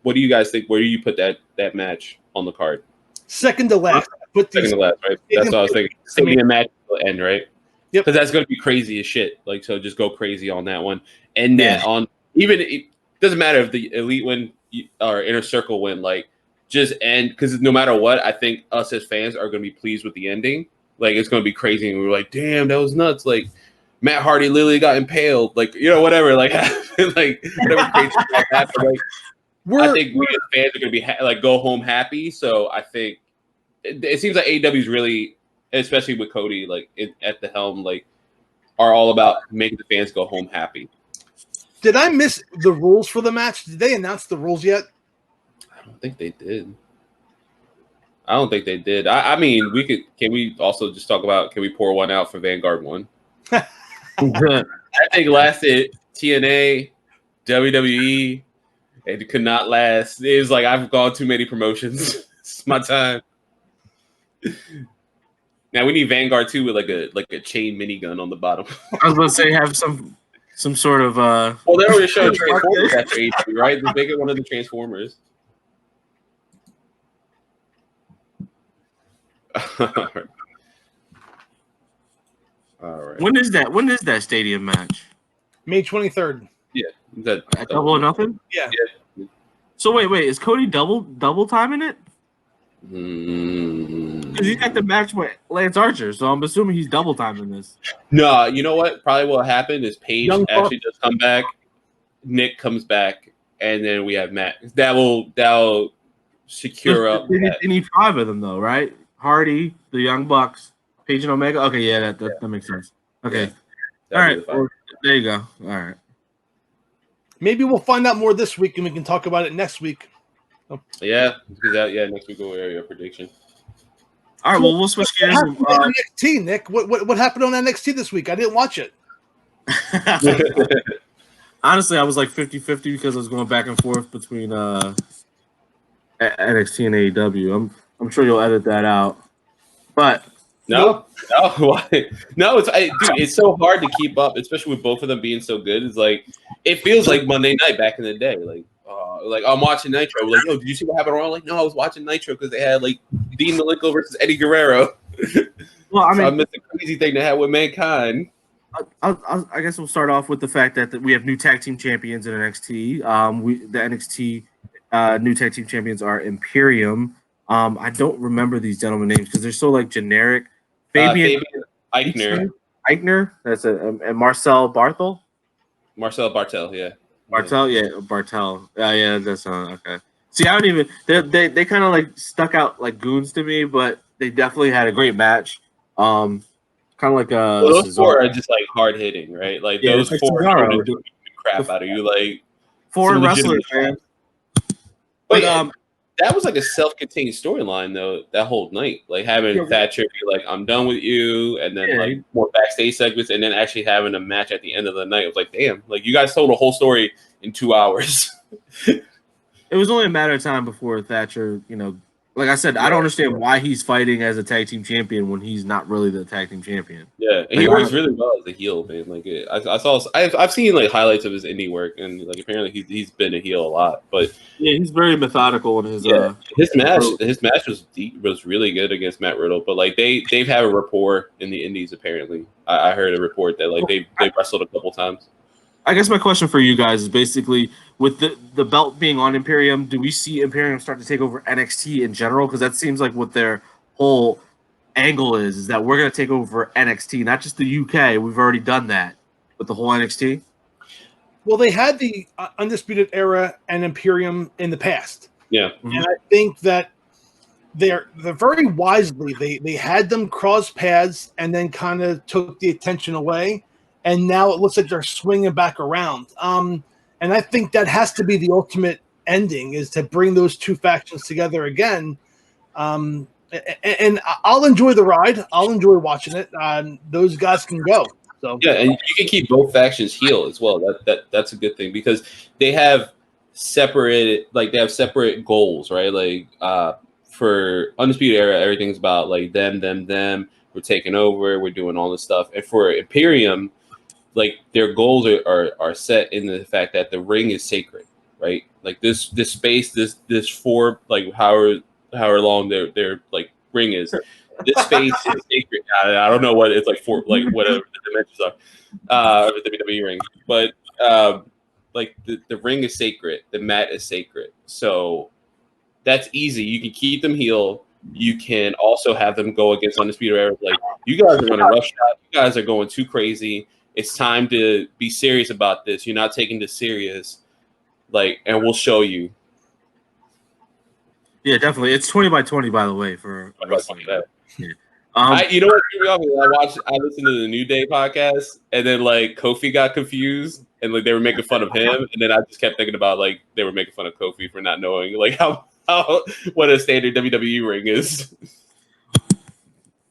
Speaker 4: what do you guys think? Where do you put that match on the card?
Speaker 3: Second to last.
Speaker 4: Second to last, right? That's what I was thinking. Stadium match will end, right?
Speaker 3: Yep.
Speaker 4: Because that's going to be crazy as shit. Like, so just go crazy on that one. And that on even it doesn't matter if the elite win or inner circle win. Like, just end because no matter what, I think us as fans are going to be pleased with the ending. Like, it's going to be crazy, and we're like, damn, that was nuts. Like, Matt Hardy literally got impaled. Like, whatever. Like, like whatever crazy stuff happened. Like, I think we as fans are going to be like go home happy. So I think it seems like AEW is really, especially with Cody, like at the helm, like are all about making the fans go home happy.
Speaker 3: Did I miss the rules for the match? Did they announce the rules yet?
Speaker 4: I don't think they did. I mean, can we also just talk about, can we pour one out for Vanguard 1? I think lasted TNA, WWE, and it could not last. It was like, I've gone too many promotions. It's my time. Now we need Vanguard 2 with like a chain minigun on the bottom.
Speaker 2: I was about to say have some sort of
Speaker 4: Well, they already showed Transformers after AEW, right? They get one of the Transformers. All right.
Speaker 2: When is that stadium match?
Speaker 3: May 23rd.
Speaker 4: Yeah. That
Speaker 2: Double or nothing?
Speaker 3: Yeah.
Speaker 2: So wait, is Cody double timing it? Because he's got the match with Lance Archer, so I'm assuming he's double timing this.
Speaker 4: No, you know what? Probably what happened is Paige actually does come back, Nick comes back, and then we have Matt. That'll secure up.
Speaker 2: They need 5 of them though, right? Hardy, the Young Bucks, Paige and Omega. Okay, yeah, that makes sense. Okay,
Speaker 4: yeah,
Speaker 2: all right, there you go. All right.
Speaker 3: Maybe we'll find out more this week, and we can talk about it next week.
Speaker 4: Yeah, because next week we'll wear your prediction.
Speaker 2: All right, well, we'll switch gears.
Speaker 3: NXT, Nick. What happened on NXT this week? I didn't watch it.
Speaker 2: Honestly, I was like 50-50 because I was going back and forth between NXT and AEW. I'm sure you'll edit that out. But
Speaker 4: no, why? No, dude, it's so hard to keep up, especially with both of them being so good. It's like it feels like Monday night back in the day. Like I'm watching Nitro. Like, yo, did you see what happened? Like, no, I was watching Nitro because they had like Dean Malenko versus Eddie Guerrero.
Speaker 2: Well, I mean,
Speaker 4: I missed the crazy thing they had with Mankind.
Speaker 2: I guess we'll start off with the fact that we have new tag team champions in NXT. The NXT new tag team champions are Imperium. I don't remember these gentlemen names because they're so like generic. Fabian Eichner. That's and Marcel Barthel.
Speaker 4: Marcel Bartel, yeah.
Speaker 2: Bartel. Yeah, that's okay. See, I don't even. They kind of like stuck out like goons to me, but they definitely had a great match. Kind of like
Speaker 4: those four are just like hard hitting, right? Like those four are doing the crap out of you, like
Speaker 2: foreign wrestlers, man.
Speaker 4: But that was like a self-contained storyline, though. That whole night, like having Thatcher be like, "I'm done with you," and then like more backstage segments, and then actually having a match at the end of the night. It was like, damn, like you guys told a whole story in 2 hours.
Speaker 2: It was only a matter of time before Thatcher, like I said, I don't understand why he's fighting as a tag team champion when he's not really the tag team champion.
Speaker 4: Yeah, and he works really well as a heel, man. Like I've seen like highlights of his indie work, and like apparently he's been a heel a lot. But
Speaker 2: yeah, he's very methodical in his.
Speaker 4: His match was really good against Matt Riddle, but like they've had a rapport in the indies apparently. I heard a report that like they wrestled a couple times.
Speaker 2: I guess my question for you guys is basically with the belt being on Imperium, do we see Imperium start to take over NXT in general? Because that seems like what their whole angle is that we're going to take over NXT, not just the UK. We've already done that with the whole NXT.
Speaker 3: Well, they had the Undisputed Era and Imperium in the past.
Speaker 4: Yeah.
Speaker 3: And I think that they're very wisely, they had them cross paths and then kind of took the attention away. And now it looks like they're swinging back around. And I think that has to be the ultimate ending, is to bring those two factions together again. And I'll enjoy the ride. I'll enjoy watching it. Those guys can go. So
Speaker 4: yeah, and you can keep both factions heel as well. That's a good thing because they have separate goals, right? Like for Undisputed Era, everything's about like them. We're taking over. We're doing all this stuff. And for Imperium, like their goals are set in the fact that the ring is sacred, right? Like this space, this 4 like however long their like ring is. This space is sacred. I don't know what it's like for, like whatever the dimensions are of the WWE ring, but like the ring is sacred, the mat is sacred, so that's easy. You can keep them heel. You can also have them go against Undisputed Era. Like, you guys are running roughshod. You guys are going too crazy. It's time to be serious about this. You're not taking this serious. Like, and we'll show you.
Speaker 2: Yeah, definitely. It's 20 by 20, by the way, for wrestling. Yeah.
Speaker 4: You know what threw me off? I listened to the New Day podcast, and then like Kofi got confused, and like they were making fun of him, and then I just kept thinking about like they were making fun of Kofi for not knowing like how what a standard WWE ring is.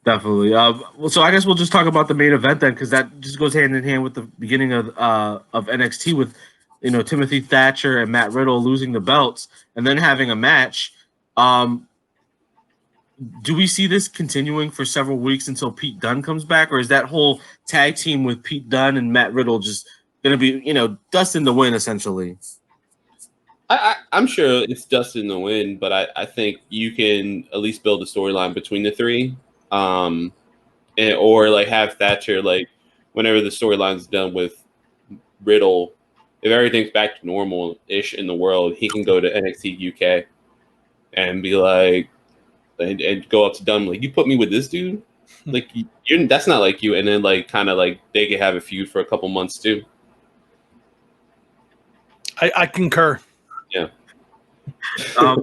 Speaker 2: Definitely. Well, so I guess we'll just talk about the main event then, because that just goes hand in hand with the beginning of NXT with, you know, Timothy Thatcher and Matt Riddle losing the belts and then having a match. Do we see this continuing for several weeks until Pete Dunne comes back, or is that whole tag team with Pete Dunne and Matt Riddle just going to be, you know, dust in the wind essentially?
Speaker 4: I'm sure it's dust in the wind, but I think you can at least build a storyline between the three, or like have Thatcher, like whenever the storyline's done with Riddle, if everything's back to normal-ish in the world, he can go to NXT UK and be like, and go up to Dunne like, you put me with this dude, like you're that's not like you, and then like kind of like they could have a feud for a couple months too.
Speaker 3: I concur.
Speaker 4: Yeah. I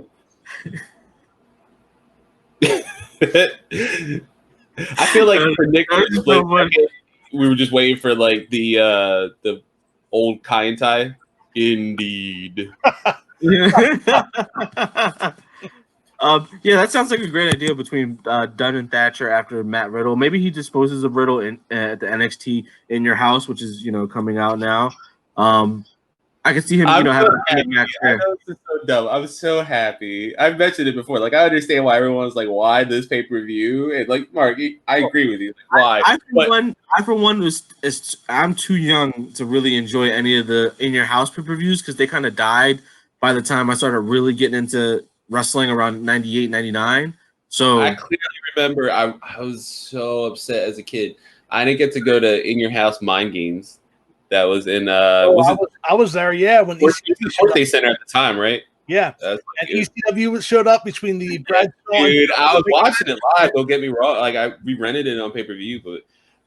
Speaker 4: feel like for Nick, we were just waiting for like the old Kai and Tai. Indeed.
Speaker 2: Yeah, that sounds like a great idea between Dunne and Thatcher after Matt Riddle. Maybe he disposes of Riddle at the NXT In Your House, which is, you know, coming out now. I can see him, you know, having a match there.
Speaker 4: I know this is so dumb. I'm so happy. I've mentioned it before. Like, I understand why everyone's like, why this pay-per-view? And like, Mark, I agree with you. Like, why?
Speaker 2: I for one I'm too young to really enjoy any of the In Your House pay-per-views because they kind of died by the time I started really getting into wrestling around 98, 99. So
Speaker 4: I clearly remember I was so upset as a kid. I didn't get to go to In Your House Mind Games. That was in
Speaker 3: I was there, yeah, when
Speaker 4: they Center at the time, right?
Speaker 3: Yeah, and ECW showed up between the Brad.
Speaker 4: Dude, I was watching it live. Don't get me wrong. Like we rented it on pay-per-view, but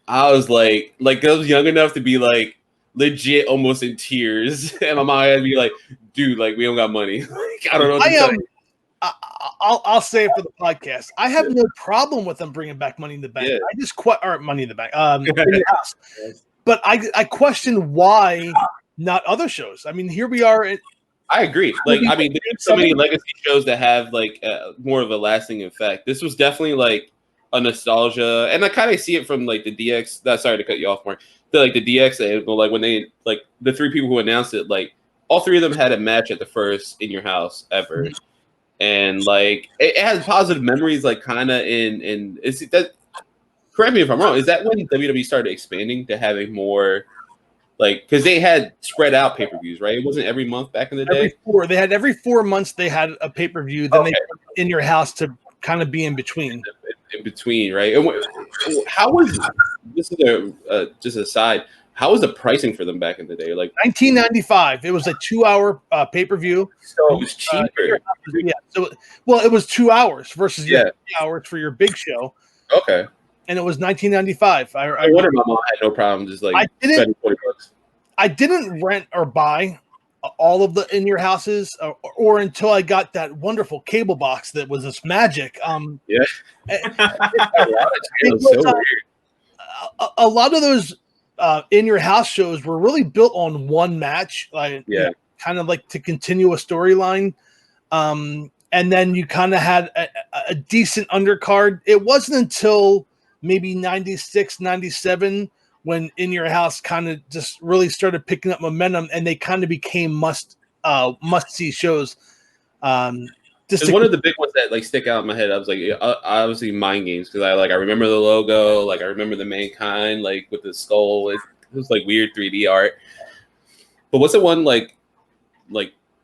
Speaker 4: I was like I was young enough to be like legit almost in tears, and my mom had to be like, "Dude, like we don't got money." Like, I don't know.
Speaker 3: I'll say it for the podcast. I have no problem with them bringing back Money in the Bank.
Speaker 4: Yeah.
Speaker 3: I just Money in the Bank. In Your House. But I question why not other shows. I mean, here we are.
Speaker 4: I agree. Like, I mean, there's so many legacy shows that have like more of a lasting effect. This was definitely like a nostalgia, and I kind of see it from like the DX. Sorry to cut you off, Mark. The DX angle, like when they like the three people who announced it, like all three of them had a match at the first In Your House ever, and like it has positive memories. Like kind of in is that. Correct me if I'm wrong. Is that when WWE started expanding to having more, like, because they had spread out pay-per-views, right? It wasn't every month back in the day.
Speaker 3: Every 4 months they had a pay-per-view. Then they put In Your House to kind of be in between.
Speaker 4: In between, right? And how was this? Is just a side. How was the pricing for them back in the day? Like
Speaker 3: $19.95. It was a 2-hour pay-per-view.
Speaker 4: So it was cheaper.
Speaker 3: Yeah. So it was 2 hours versus 3 hours for your big show.
Speaker 4: Okay.
Speaker 3: And it was $19.95.
Speaker 4: I wonder my mom had no problem just like spending $40.
Speaker 3: I didn't rent or buy all of the In Your Houses or until I got that wonderful cable box that was this magic. A lot of those In Your House shows were really built on one match, kind of like to continue a storyline. And then you kind of had a decent undercard. It wasn't until maybe 96, 97 when In Your House kind of just really started picking up momentum, and they kind of became must-see shows.
Speaker 4: Just one of the big ones that like stick out in my head, I was like, obviously Mind Games, because I remember the logo, like I remember the Mankind, like with the skull. It was like weird 3D art. But what's the one like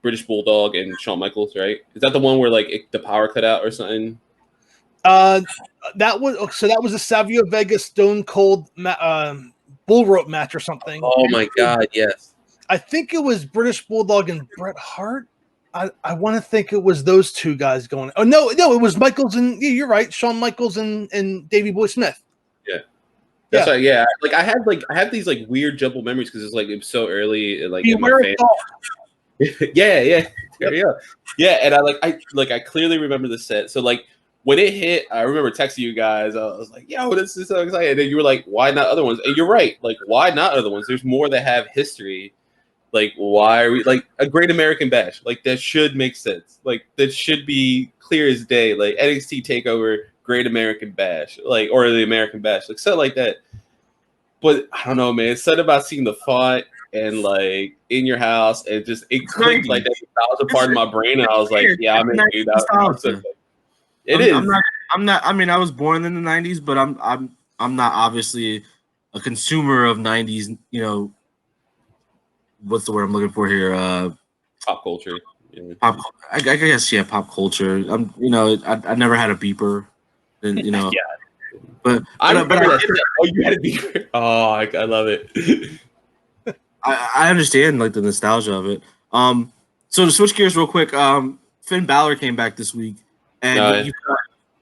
Speaker 4: British Bulldog and Shawn Michaels, right? Is that the one where like the power cut out or something?
Speaker 3: That was a Savio Vega Stone Cold bull rope match or something.
Speaker 4: Oh my God, yes.
Speaker 3: I think it was British Bulldog and Bret Hart. I want to think it was those two guys going. Oh no, it was Michaels and you're right, Shawn Michaels and Davey Boy Smith.
Speaker 4: Yeah, that's right. Yeah, like I had these like weird jumble memories because it was so early, like in my family. Yeah. Yeah, and I clearly remember the set. So like when it hit, I remember texting you guys. I was like, "Yo, this is so exciting!" And then you were like, "Why not other ones?" And you're right. Like, why not other ones? There's more that have history. Like, why are we like a Great American Bash? Like that should make sense. Like that should be clear as day. Like NXT Takeover, Great American Bash, like or the American Bash, like something like that. But I don't know, man. It's something about seeing the font and like in your house, and it clicked like that. That was a part of my brain, and I was like, "Yeah, I'm in, dude."
Speaker 2: I'm not. I mean, I was born in the '90s, but I'm not obviously a consumer of '90s. You know, what's the word I'm looking for here?
Speaker 4: Pop culture. Yeah.
Speaker 2: I guess pop culture. I never had a beeper, and
Speaker 4: yeah.
Speaker 2: But
Speaker 4: I remember that. Oh, you had a beeper. Oh, I love it.
Speaker 2: I understand like the nostalgia of it. So to switch gears real quick, Finn Balor came back this week, and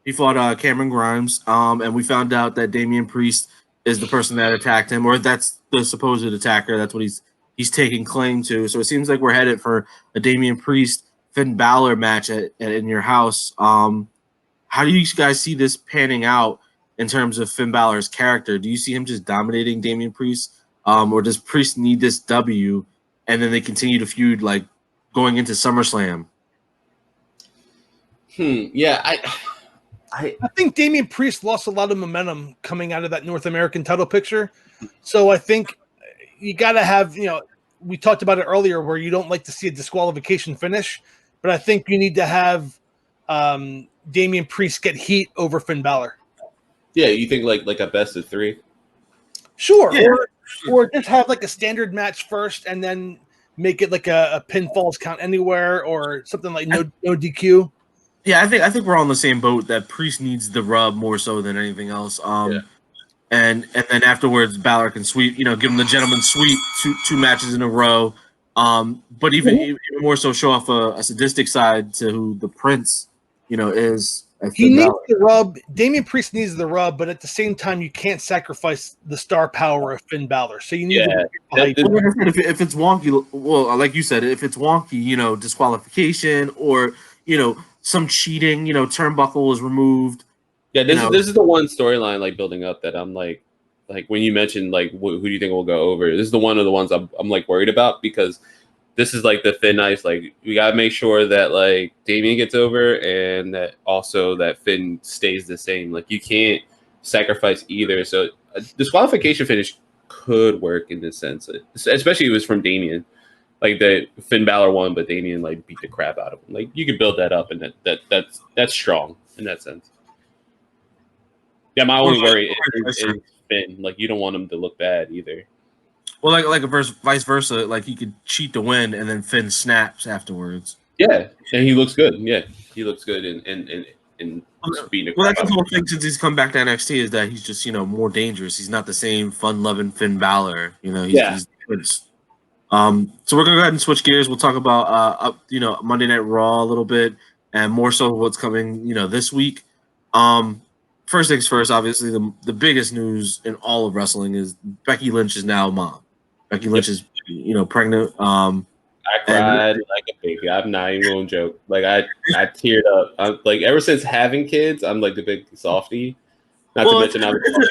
Speaker 2: he fought Cameron Grimes. And we found out that Damian Priest is the person that attacked him, or that's the supposed attacker. That's what he's taking claim to. So it seems like we're headed for a Damian Priest Finn Balor match in your house. How do you guys see this panning out in terms of Finn Balor's character? Do you see him just dominating Damian Priest? Or does Priest need this W and then they continue to feud like going into SummerSlam?
Speaker 4: Yeah,
Speaker 3: I think Damian Priest lost a lot of momentum coming out of that North American title picture. So I think you got to have, we talked about it earlier where you don't like to see a disqualification finish, but I think you need to have Damian Priest get heat over Finn Balor.
Speaker 4: Yeah, you think like a best of 3?
Speaker 3: Sure. Yeah. Or just have like a standard match first and then make it like a pinfalls count anywhere or something like no DQ.
Speaker 2: Yeah, I think we're all in the same boat that Priest needs the rub more so than anything else. And then afterwards Balor can sweep, give him the gentleman's sweep two matches in a row. But even more so show off a sadistic side to who the Prince, is.
Speaker 3: He needs the rub. Damian Priest needs the rub, but at the same time, you can't sacrifice the star power of Finn Balor. So you need
Speaker 2: if it's wonky, well, like you said, if it's wonky, disqualification or some cheating, turnbuckle is removed.
Speaker 4: Yeah, this is the one storyline like building up that I'm like when you mentioned like who do you think will go over? This is one of the ones I'm like worried about because this is like the thin ice. Like we gotta make sure that like Damian gets over and that also that Finn stays the same. Like you can't sacrifice either. So a disqualification finish could work in this sense, especially if it was from Damian. Like that Finn Balor won, but Damian like beat the crap out of him. Like you could build that up, and that's strong in that sense. Yeah, my only worry is Finn. Like you don't want him to look bad either.
Speaker 2: Well, like vice versa, like he could cheat to win, and then Finn snaps afterwards.
Speaker 4: Yeah, and he looks good. Yeah, he looks good in beating.
Speaker 2: Well, that's the whole thing since he's come back to NXT is that he's just more dangerous. He's not the same fun-loving Finn Balor. He's so we're gonna go ahead and switch gears. We'll talk about Monday Night Raw a little bit, and more so what's coming this week. First things first, obviously the biggest news in all of wrestling is Becky Lynch is now a mom. Becky Lynch is, pregnant.
Speaker 4: I cried like a baby. I'm not even going to joke. Like I teared up. I'm, like ever since having kids, I'm like the big softie. Not to mention,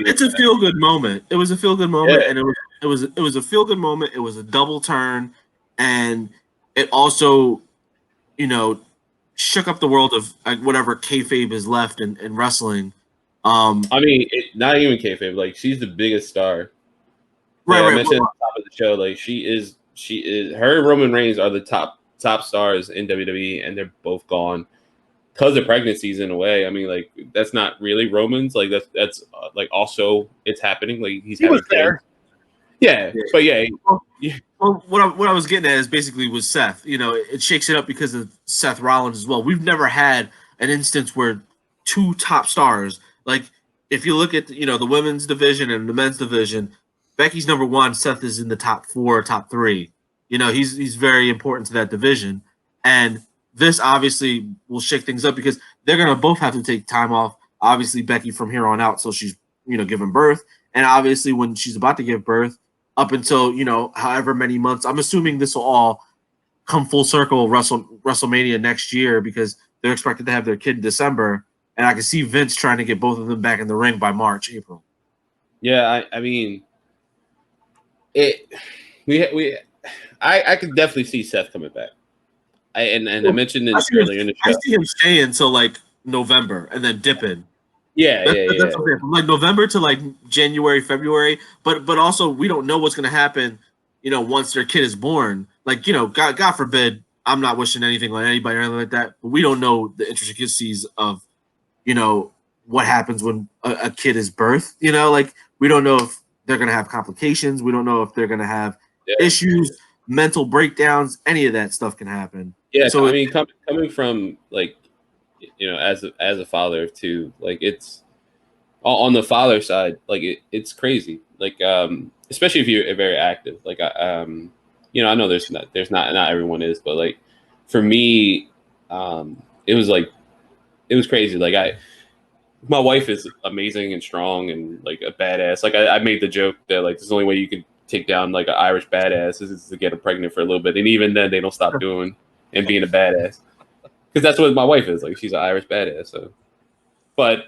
Speaker 2: it's a feel good moment. It was a feel good moment, and it was a feel good moment. It was a double turn, and it also, shook up the world of whatever kayfabe is left in wrestling.
Speaker 4: I mean, not even kayfabe. Like she's the biggest star. Right. I mentioned at the top of the show, like she is. Her and Roman Reigns are the top stars in WWE, and they're both gone because of pregnancies in a way. I mean, like that's not really Roman's. Like that's like also it's happening. Like he's having kids. But yeah.
Speaker 2: Well, what I was getting at is basically with Seth. It shakes it up because of Seth Rollins as well. We've never had an instance where two top stars, like if you look at the women's division and the men's division, Becky's number one, Seth is in the top 4, top 3. He's very important to that division, and this obviously will shake things up because they're gonna both have to take time off. Obviously, Becky from here on out, so she's giving birth, and obviously when she's about to give birth, up until however many months. I'm assuming this will all come full circle WrestleMania next year because they're expected to have their kid in December, and I can see Vince trying to get both of them back in the ring by March, April.
Speaker 4: Yeah, I mean, I could definitely see Seth coming back. I mentioned this earlier in the show.
Speaker 2: I see him staying until like November and then dipping.
Speaker 4: Yeah.
Speaker 2: That's okay. From like November to like January, February, but also we don't know what's going to happen, once their kid is born. Like, God forbid, I'm not wishing anything on anybody or anything like that, but we don't know the intricacies of, what happens when a kid is birthed. Like we don't know if they're going to have complications. We don't know if they're going to have issues, mental breakdowns, any of that stuff can happen.
Speaker 4: Yeah. So I mean, coming from like, as a father too, like it's on the father side, like it's crazy. Like, especially if you're very active, like, I know there's not everyone is, but like for me, it was crazy. Like my wife is amazing and strong and like a badass. Like I made the joke that like this is the only way you can take down like an Irish badass is to get her pregnant for a little bit, and even then they don't stop doing and being a badass because that's what my wife is. Like she's an Irish badass. So, but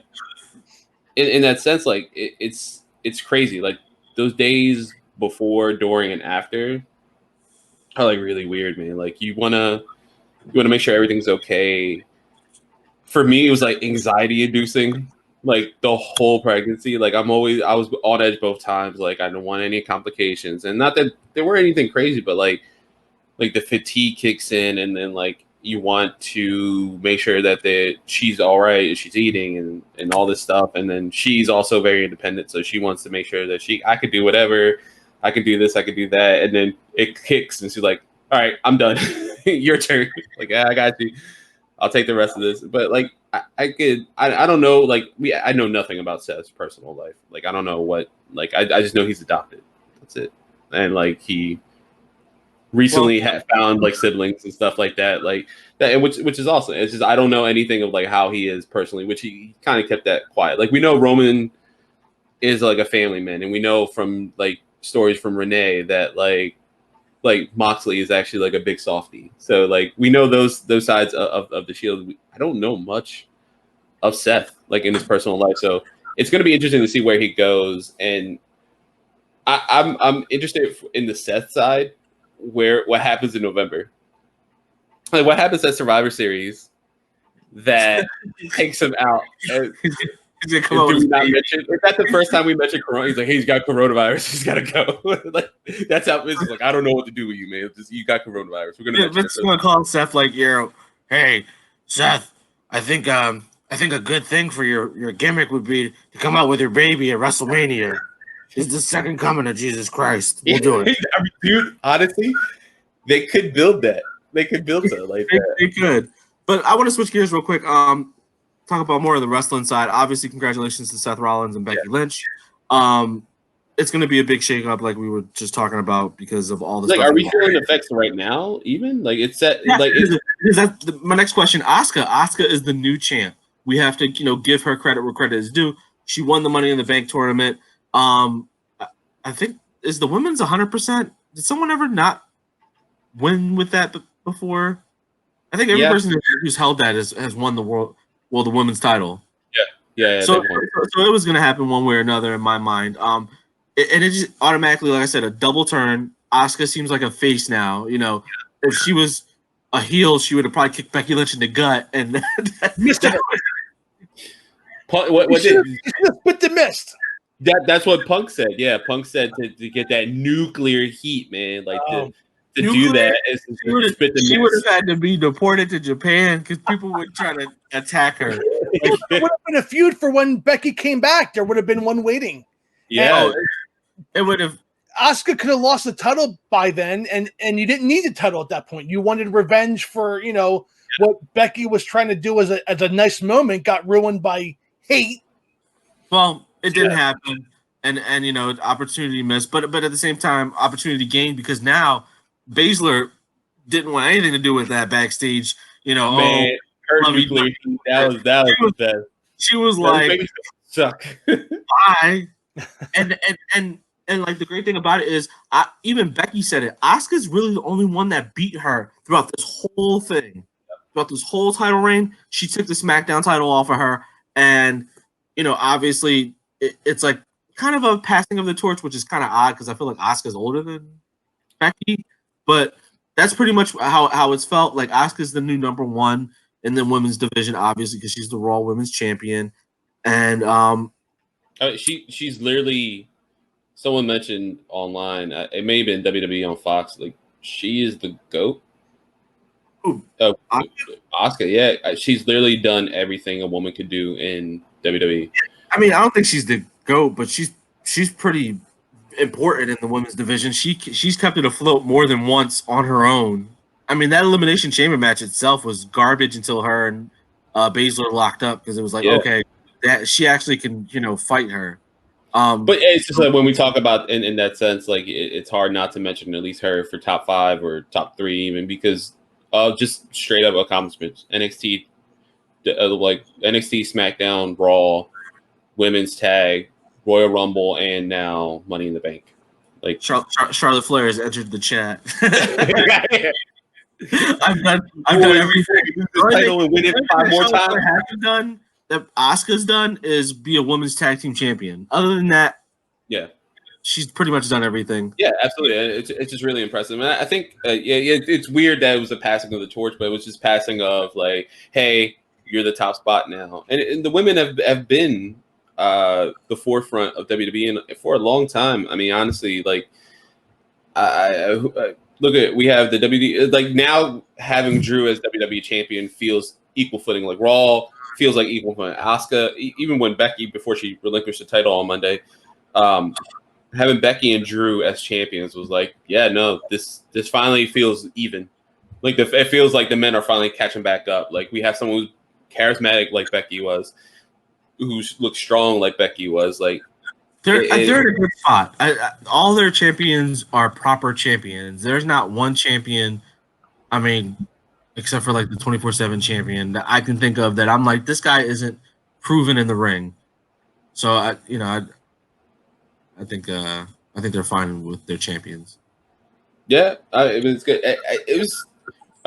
Speaker 4: in that sense, like it's crazy. Like those days before, during, and after are like really weird, man. Like you wanna make sure everything's okay. For me, it was like anxiety inducing, like the whole pregnancy. Like I was on edge both times. Like I didn't want any complications, and not that there were anything crazy, but like the fatigue kicks in, and then like you want to make sure that she's all right, she's eating, and all this stuff, and then she's also very independent, so she wants to make sure that I could do whatever, I can do this, I can do that, and then it kicks, and she's like, all right, I'm done, your turn. Like I got you. I'll take the rest of this. But like I don't know, like I know nothing about Seth's personal life. Like I don't know what, like I just know he's adopted. That's it. And like he recently had found like siblings and stuff like that. Like that, which is awesome. It's just I don't know anything of like how he is personally, which he kind of kept that quiet. Like we know Roman is like a family man, and we know from like stories from Renee that like Moxley is actually like a big softie. So like we know those sides of the Shield. I don't know much of Seth like in his personal life, so it's going to be interesting to see where he goes. And I'm interested in the Seth side, what happens in November. Like what happens at Survivor Series that takes him out. Is that the first time we mentioned Corona? He's like, hey, he's got coronavirus. He's got to go. Like that's how it's like. I don't know what to do with you, man. Just, you got coronavirus. We're gonna.
Speaker 2: Vince gonna call Seth like, hey, Seth. I think a good thing for your gimmick would be to come out with your baby at WrestleMania. It's the second coming of Jesus Christ. We'll do it.
Speaker 4: I mean, dude, honestly, they could build that. They could build it like that.
Speaker 2: They could. But I want to switch gears real quick. Talk about more of the wrestling side. Obviously, congratulations to Seth Rollins and Becky Lynch. It's going to be a big shakeup, like we were just talking about, because of all the
Speaker 4: like,
Speaker 2: stuff.
Speaker 4: Are we feeling effects right now? Even like it's set.
Speaker 2: Yeah,
Speaker 4: like
Speaker 2: my next question. Asuka is the new champ. We have to give her credit where credit is due. She won the Money in the Bank tournament. I think is the women's 100%. Did someone ever not win with that before? I think every person who's held that has won the the women's title.
Speaker 4: Yeah.
Speaker 2: So it was going to happen one way or another in my mind. And it just automatically, like I said, a double turn. Asuka seems like a face now. If she was a heel, she would have probably kicked Becky Lynch in the gut. And
Speaker 4: what did
Speaker 3: put the mist?
Speaker 4: That's what Punk said. Yeah, Punk said to get that nuclear heat, man. Like to do that,
Speaker 2: she would have had to be deported to Japan because people would try to attack her.
Speaker 3: There would have been a feud for when Becky came back. There would have been one waiting.
Speaker 4: Yeah,
Speaker 2: it would have.
Speaker 3: Asuka could have lost the title by then, and you didn't need the title at that point. You wanted revenge for what Becky was trying to do as a nice moment got ruined by hate.
Speaker 2: Well, it didn't happen, and opportunity missed, but at the same time, opportunity gained because now Baszler didn't want anything to do with that backstage.
Speaker 4: Man, her nuclear heat, that was the best.
Speaker 2: She was
Speaker 4: that
Speaker 2: like,
Speaker 4: "Suck."
Speaker 2: "Bye," and like the great thing about it is, even Becky said it. Asuka's really the only one that beat her throughout this whole thing, throughout this whole title reign. She took the SmackDown title off of her, and obviously it's like kind of a passing of the torch, which is kind of odd because I feel like Asuka's older than Becky, but that's pretty much how it's felt. Like Asuka's the new number one in the women's division, obviously, because she's the Raw Women's Champion, and
Speaker 4: she's literally. Someone mentioned online, it may have been WWE on Fox. Like she is the GOAT. Asuka, yeah, she's literally done everything a woman could do in WWE.
Speaker 2: I mean, I don't think she's the GOAT, but she's pretty important in the women's division. She's kept it afloat more than once on her own. I mean, that Elimination Chamber match itself was garbage until her and Baszler locked up because it was like, okay, that she actually can, fight her.
Speaker 4: But it's just like when we talk about in that sense, like it's hard not to mention at least her for top 5 or top 3 even because of just straight up accomplishments. NXT, like NXT, SmackDown, Raw, Women's Tag, Royal Rumble, and now Money in the Bank. Like
Speaker 2: Charlotte Flair has entered the chat. I've done everything.
Speaker 4: The title and win it 5 more times.
Speaker 2: Hasn't done that Asuka's done is be a women's tag team champion. Other than that, she's pretty much done everything.
Speaker 4: Yeah, absolutely. It's just really impressive. And I think it's weird that it was a passing of the torch, but it was just passing of like, hey, you're the top spot now. And the women have been the forefront of WWE for a long time. I mean, honestly, like I look at we have the WWE like now having Drew as WWE champion feels equal footing. Like Raw feels like equal footing. Asuka, even when Becky before she relinquished the title on Monday, having Becky and Drew as champions was like, yeah, no, this finally feels even. Like it feels like the men are finally catching back up. Like we have someone who's charismatic like Becky was, who looks strong like Becky was. Like
Speaker 2: they're in a good spot. All their champions are proper champions. There's not one champion, I mean, except for like the 24/7 champion that I can think of that I'm like, this guy isn't proven in the ring. So I think they're fine with their champions.
Speaker 4: Yeah, it was good. It was.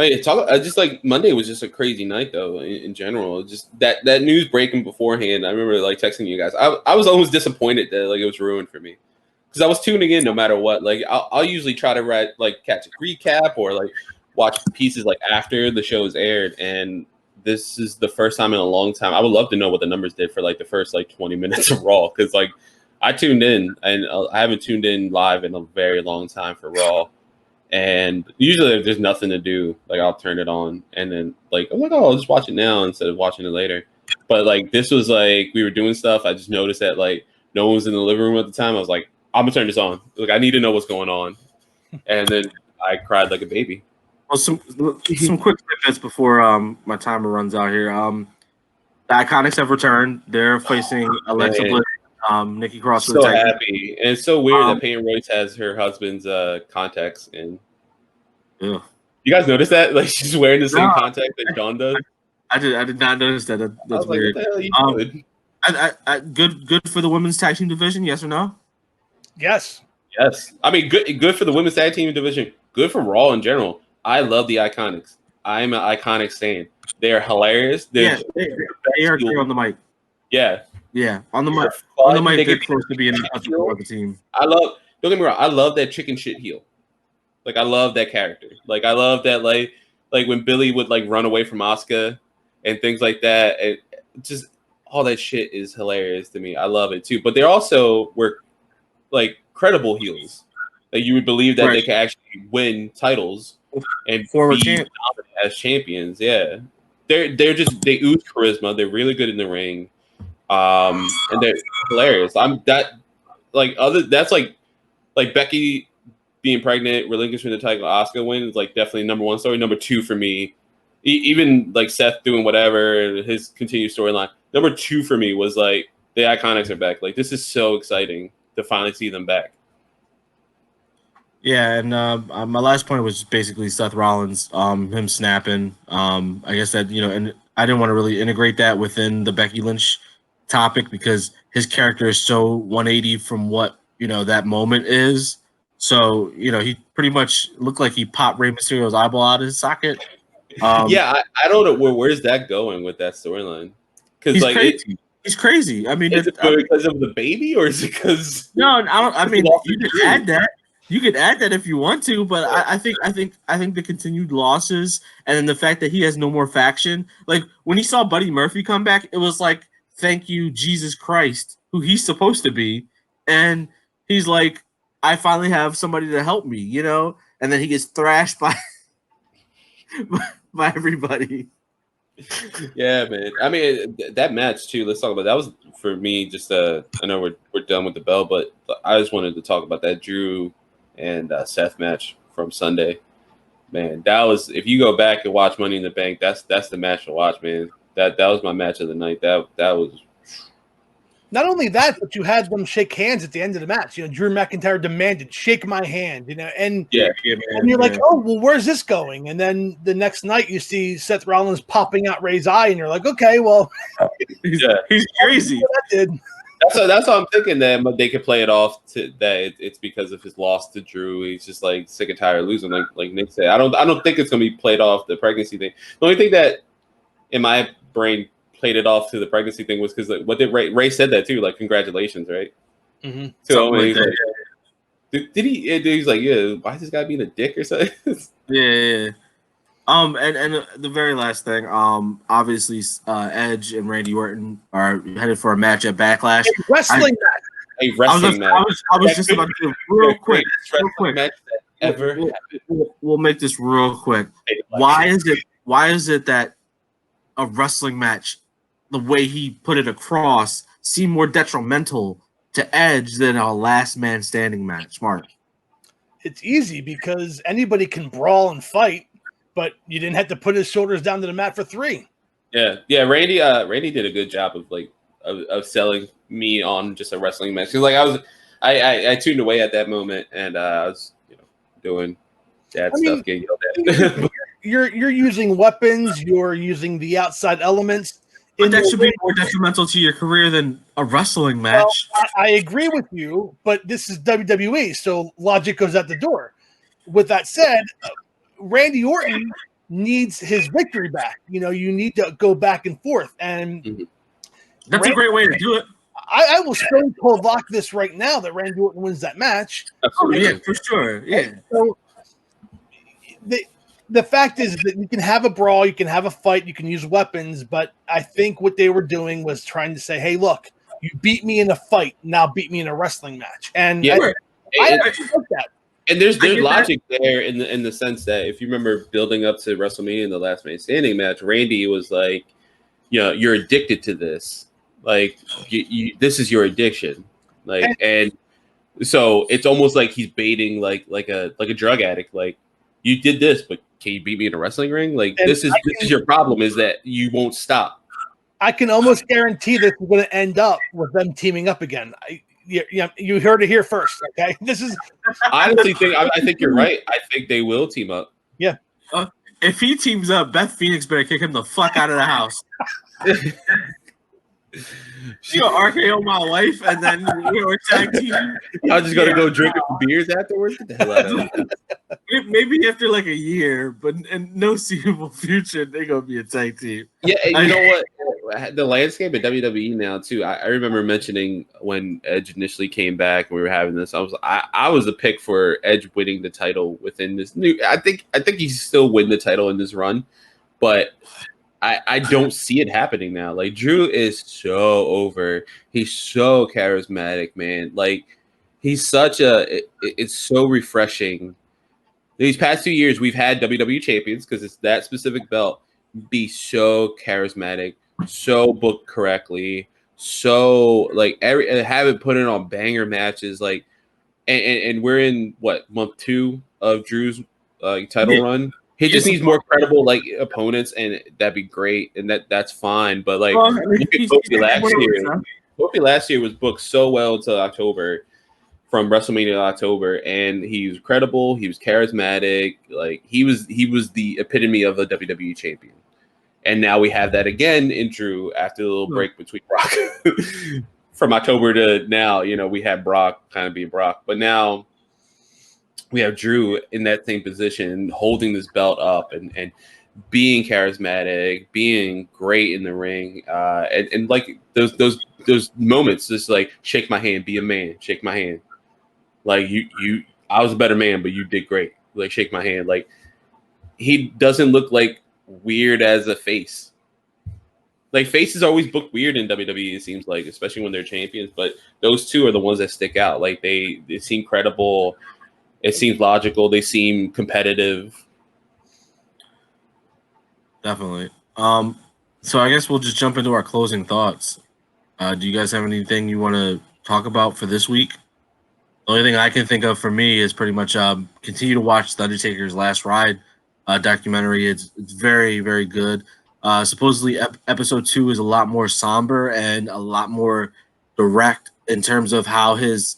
Speaker 4: I just like Monday was just a crazy night though. In general, just that news breaking beforehand. I remember like texting you guys. I was almost disappointed that like it was ruined for me because I was tuning in no matter what. Like I'll usually try to catch a recap or like watch pieces like after the show is aired. And this is the first time in a long time. I would love to know what the numbers did for like the first like 20 minutes of Raw because like I tuned in and I haven't tuned in live in a very long time for Raw. And usually if there's nothing to do, like I'll turn it on and then like I'm like, oh, I'll just watch it now instead of watching it later. But like this was like we were doing stuff. I just noticed that like no one was in the living room at the time. I was like, I'm gonna turn this on. Like I need to know what's going on. And then I cried like a baby.
Speaker 2: Well, some quick snippets before my timer runs out here. The Iconics have returned. They're facing Alexa Bliss. Nikki Cross.
Speaker 4: So happy, and it's so weird that Peyton Royce has her husband's contacts in.
Speaker 2: Yeah,
Speaker 4: you guys notice that? Like she's wearing the same contact that Dawn does.
Speaker 2: I did not notice that. That's weird.
Speaker 4: Like, what the hell are you
Speaker 2: doing? Good for the women's tag team division. Yes or no?
Speaker 3: Yes.
Speaker 4: I mean, good for the women's tag team division. Good for Raw in general. I love the Iconics. I am an Iconics fan. They are hilarious. They
Speaker 2: are great on the mic.
Speaker 4: Yeah,
Speaker 2: on the mic. On the mic, they're close to being for the team.
Speaker 4: Don't get me wrong. I love that chicken shit heel. Like I love that character. Like I love that like when Billy would like run away from Asuka and things like that. And just all that shit is hilarious to me. I love it too. But they also were like credible heels. Like you would believe that they could actually win titles and be dominant as champions. Yeah, they ooze charisma. They're really good in the ring. And they're hilarious. That's like like Becky being pregnant, relinquishing the title, Asuka win is like definitely number one story. Number two for me, even like Seth doing whatever, his continued storyline. Number two for me was like the Iconics are back. Like this is so exciting to finally see them back.
Speaker 2: Yeah, and my last point was basically Seth Rollins, him snapping. I guess that and I didn't want to really integrate that within the Becky Lynch topic because his character is so 180 from what that moment is. So he pretty much looked like he popped Rey Mysterio's eyeball out of his socket.
Speaker 4: Yeah, I don't know where's that going with that storyline because
Speaker 2: he's
Speaker 4: like
Speaker 2: crazy. He's crazy. I mean,
Speaker 4: is it because of the baby or is it because
Speaker 2: no? I don't. I mean, you could add that. You could add that if you want to, but I think the continued losses and then the fact that he has no more faction. Like when he saw Buddy Murphy come back, it was like, thank you, Jesus Christ, who he's supposed to be, and he's like, I finally have somebody to help me, and then he gets thrashed by everybody.
Speaker 4: Yeah, man. I mean, that match too. Let's talk about that. Was for me just I know we're done with the bell, but I just wanted to talk about that Drew and Seth match from Sunday. Man, that was, if you go back and watch Money in the Bank, that's the match to watch, man. That was my match of the night. That was.
Speaker 3: Not only that, but you had them shake hands at the end of the match. Drew McIntyre demanded, "Shake my hand," and you're like, "Oh, well, where's this going?" And then the next night, you see Seth Rollins popping out Ray's eye, and you're like, "Okay, well,
Speaker 2: he's crazy."
Speaker 3: That did.
Speaker 4: That's what I'm thinking, that they could play it off to that it's because of his loss to Drew. He's just like sick and tired of losing, like Nick said. I don't think it's gonna be played off the pregnancy thing. The only thing that in my brain played it off to the pregnancy thing was because what did Ray said that too, like congratulations, right?
Speaker 3: Mm-hmm.
Speaker 4: So like did he? He's like, yeah, why is this guy being a dick or something?
Speaker 2: Yeah. And the very last thing, obviously, Edge and Randy Orton are headed for a match at Backlash.
Speaker 3: A wrestling match.
Speaker 4: A wrestling match.
Speaker 2: I was just about to do real quick.
Speaker 4: Match that ever.
Speaker 2: We'll make this real quick. Why is it that a wrestling match, the way he put it across, seemed more detrimental to Edge than a last man standing match? Mark.
Speaker 3: It's easy because anybody can brawl and fight, but you didn't have to put his shoulders down to the mat for 3.
Speaker 4: Yeah. Randy did a good job of selling me on just a wrestling match. Because like I tuned away at that moment, and I was doing dad stuff, getting yelled at.
Speaker 3: You're using weapons. You're using the outside elements.
Speaker 2: But that should be more detrimental to your career than a wrestling match.
Speaker 3: Well, I agree with you, but this is WWE, so logic goes out the door. With that said, Randy Orton needs his victory back. You need to go back and forth, and
Speaker 2: that's a great way to do it.
Speaker 3: I will stone cold lock this right now that Randy Orton wins that match.
Speaker 2: Yeah, for sure. Yeah.
Speaker 3: So the fact is that you can have a brawl, you can have a fight, you can use weapons, but I think what they were doing was trying to say, hey, look, you beat me in a fight, now beat me in a wrestling match. And I like that.
Speaker 4: And there's logic there in the sense that if you remember building up to WrestleMania in the last man standing match, Randy was like, you're addicted to this. Like this is your addiction. Like, and so it's almost like he's baiting like a drug addict. Like, you did this, but can you beat me in a wrestling ring? Like, this is your problem, is that you won't stop.
Speaker 3: I can almost guarantee this is going to end up with them teaming up again. You heard it here first. Okay, this is.
Speaker 4: I honestly think I think you're right. I think they will team up.
Speaker 3: Yeah.
Speaker 2: If he teams up, Beth Phoenix better kick him the fuck out of the house. She'll RKO my wife, and then we're tag team.
Speaker 4: I'm just gonna go drink some beers afterwards. Get the hell out of here.
Speaker 2: Maybe after like a year, but in no seeable future, they're gonna be a tag team.
Speaker 4: Yeah, and you know what? The landscape at WWE now too. I remember mentioning when Edge initially came back, and we were having this. I was a pick for Edge winning the title within this new. I think he's still win the title in this run, but I don't see it happening now. Like, Drew is so over. He's so charismatic, man. Like, he's such it's so refreshing. These past 2 years, we've had WWE champions, because it's that specific belt, be so charismatic, so booked correctly, so like have it put in on banger matches, like, and we're in what, month 2 of Drew's title run. He just needs more credible like opponents, and that'd be great, and that's fine. But like, look at Kofi last year. Kofi last year was booked so well until October, from WrestleMania to October, and he was credible. He was charismatic. Like he was the epitome of a WWE champion. And now we have that again in Drew after the little break between Brock. From October to now, we had Brock kind of being Brock, but now we have Drew in that same position, holding this belt up and being charismatic, being great in the ring, and like those moments, just like shake my hand, be a man, shake my hand. Like I was a better man, but you did great. Like shake my hand. Like he doesn't look like weird as a face. Like faces always book weird in WWE, it seems like, especially when they're champions. But those two are the ones that stick out. Like they seem credible. It seems logical. They seem competitive.
Speaker 2: Definitely. So I guess we'll just jump into our closing thoughts. Do you guys have anything you want to talk about for this week? The only thing I can think of for me is pretty much continue to watch The Undertaker's Last Ride documentary. It's very, very good. Supposedly episode 2 is a lot more somber and a lot more direct in terms of how his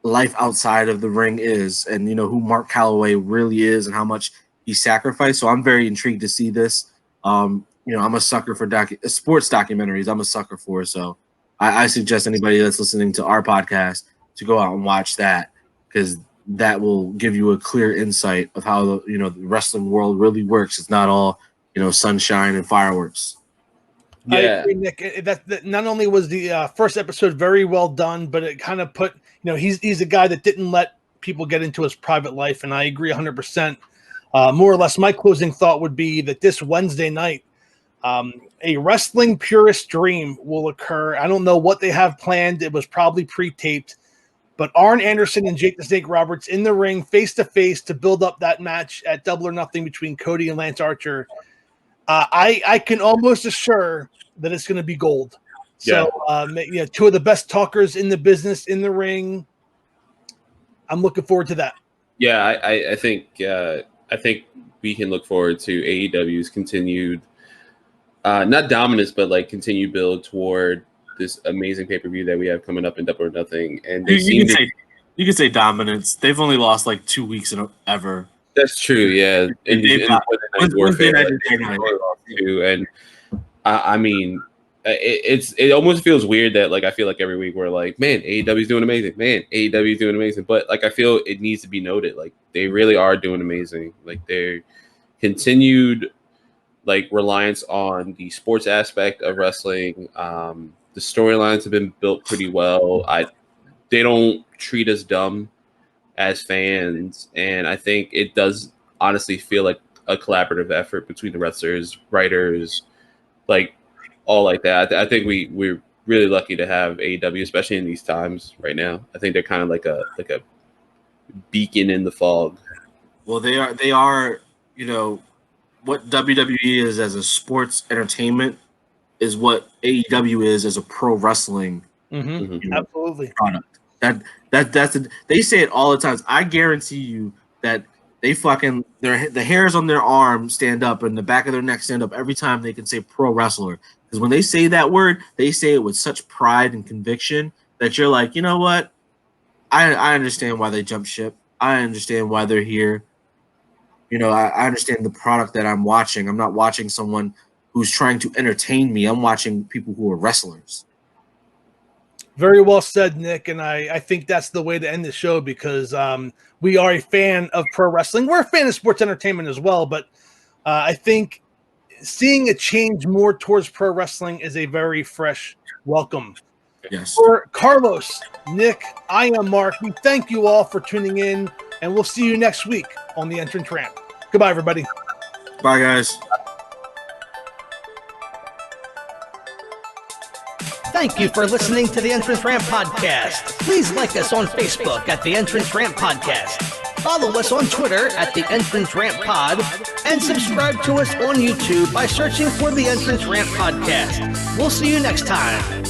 Speaker 2: life outside of the ring is, and who Mark Calloway really is and how much he sacrificed. So I'm very intrigued to see this. I'm a sucker for sports documentaries. I'm a sucker for, so I suggest anybody that's listening to our podcast to go out and watch that, because that will give you a clear insight of how the wrestling world really works. It's not all sunshine and fireworks.
Speaker 3: Yeah, I agree, Nick. That not only was the first episode very well done, but it kind of put he's a guy that didn't let people get into his private life, and I agree 100%. More or less, my closing thought would be that this Wednesday night, a wrestling purist dream will occur. I don't know what they have planned. It was probably pre-taped. But Arn Anderson and Jake the Snake Roberts in the ring face-to-face to build up that match at Double or Nothing between Cody and Lance Archer. I can almost assure that it's going to be gold. So, two of the best talkers in the business in the ring. I'm looking forward to that.
Speaker 4: Yeah, I think we can look forward to AEW's continued, not dominance, but like continued build toward this amazing pay-per-view that we have coming up in Double or Nothing. And
Speaker 2: you can say dominance. They've only lost like 2 weeks ever.
Speaker 4: That's true, yeah. And I mean, it almost feels weird that like I feel like every week we're like, man, AEW's doing amazing. Man, AEW's doing amazing. But like I feel it needs to be noted. Like they really are doing amazing. Like their continued like reliance on the sports aspect of wrestling. The storylines have been built pretty well. They don't treat us dumb as fans, and I think it does honestly feel like a collaborative effort between the wrestlers, writers, like all like that. I think we're really lucky to have AEW, especially in these times right now. I think they're kind of like a beacon in the fog.
Speaker 2: Well, they are. What WWE is as a sports entertainment is what AEW is as a pro wrestling
Speaker 3: Absolutely
Speaker 2: product. They say it all the time. I guarantee you that they the hairs on their arm stand up and the back of their neck stand up every time they can say pro wrestler. Because when they say that word, they say it with such pride and conviction that you're like, you know what? I understand why they jumped ship. I understand why they're here. I understand the product that I'm watching. I'm not watching someone who's trying to entertain me. I'm watching people who are wrestlers.
Speaker 3: Very well said, Nick. And I think that's the way to end the show, because we are a fan of pro wrestling. We're a fan of sports entertainment as well. But I think seeing a change more towards pro wrestling is a very fresh welcome.
Speaker 2: Yes.
Speaker 3: For Carlos, Nick, I am Mark. We thank you all for tuning in, and we'll see you next week on The Entrance Ramp. Goodbye, everybody.
Speaker 2: Bye, guys.
Speaker 1: Thank you for listening to the Entrance Ramp Podcast. Please like us on Facebook at the Entrance Ramp Podcast. Follow us on Twitter at the Entrance Ramp Pod, and subscribe to us on YouTube by searching for the Entrance Ramp Podcast. We'll see you next time.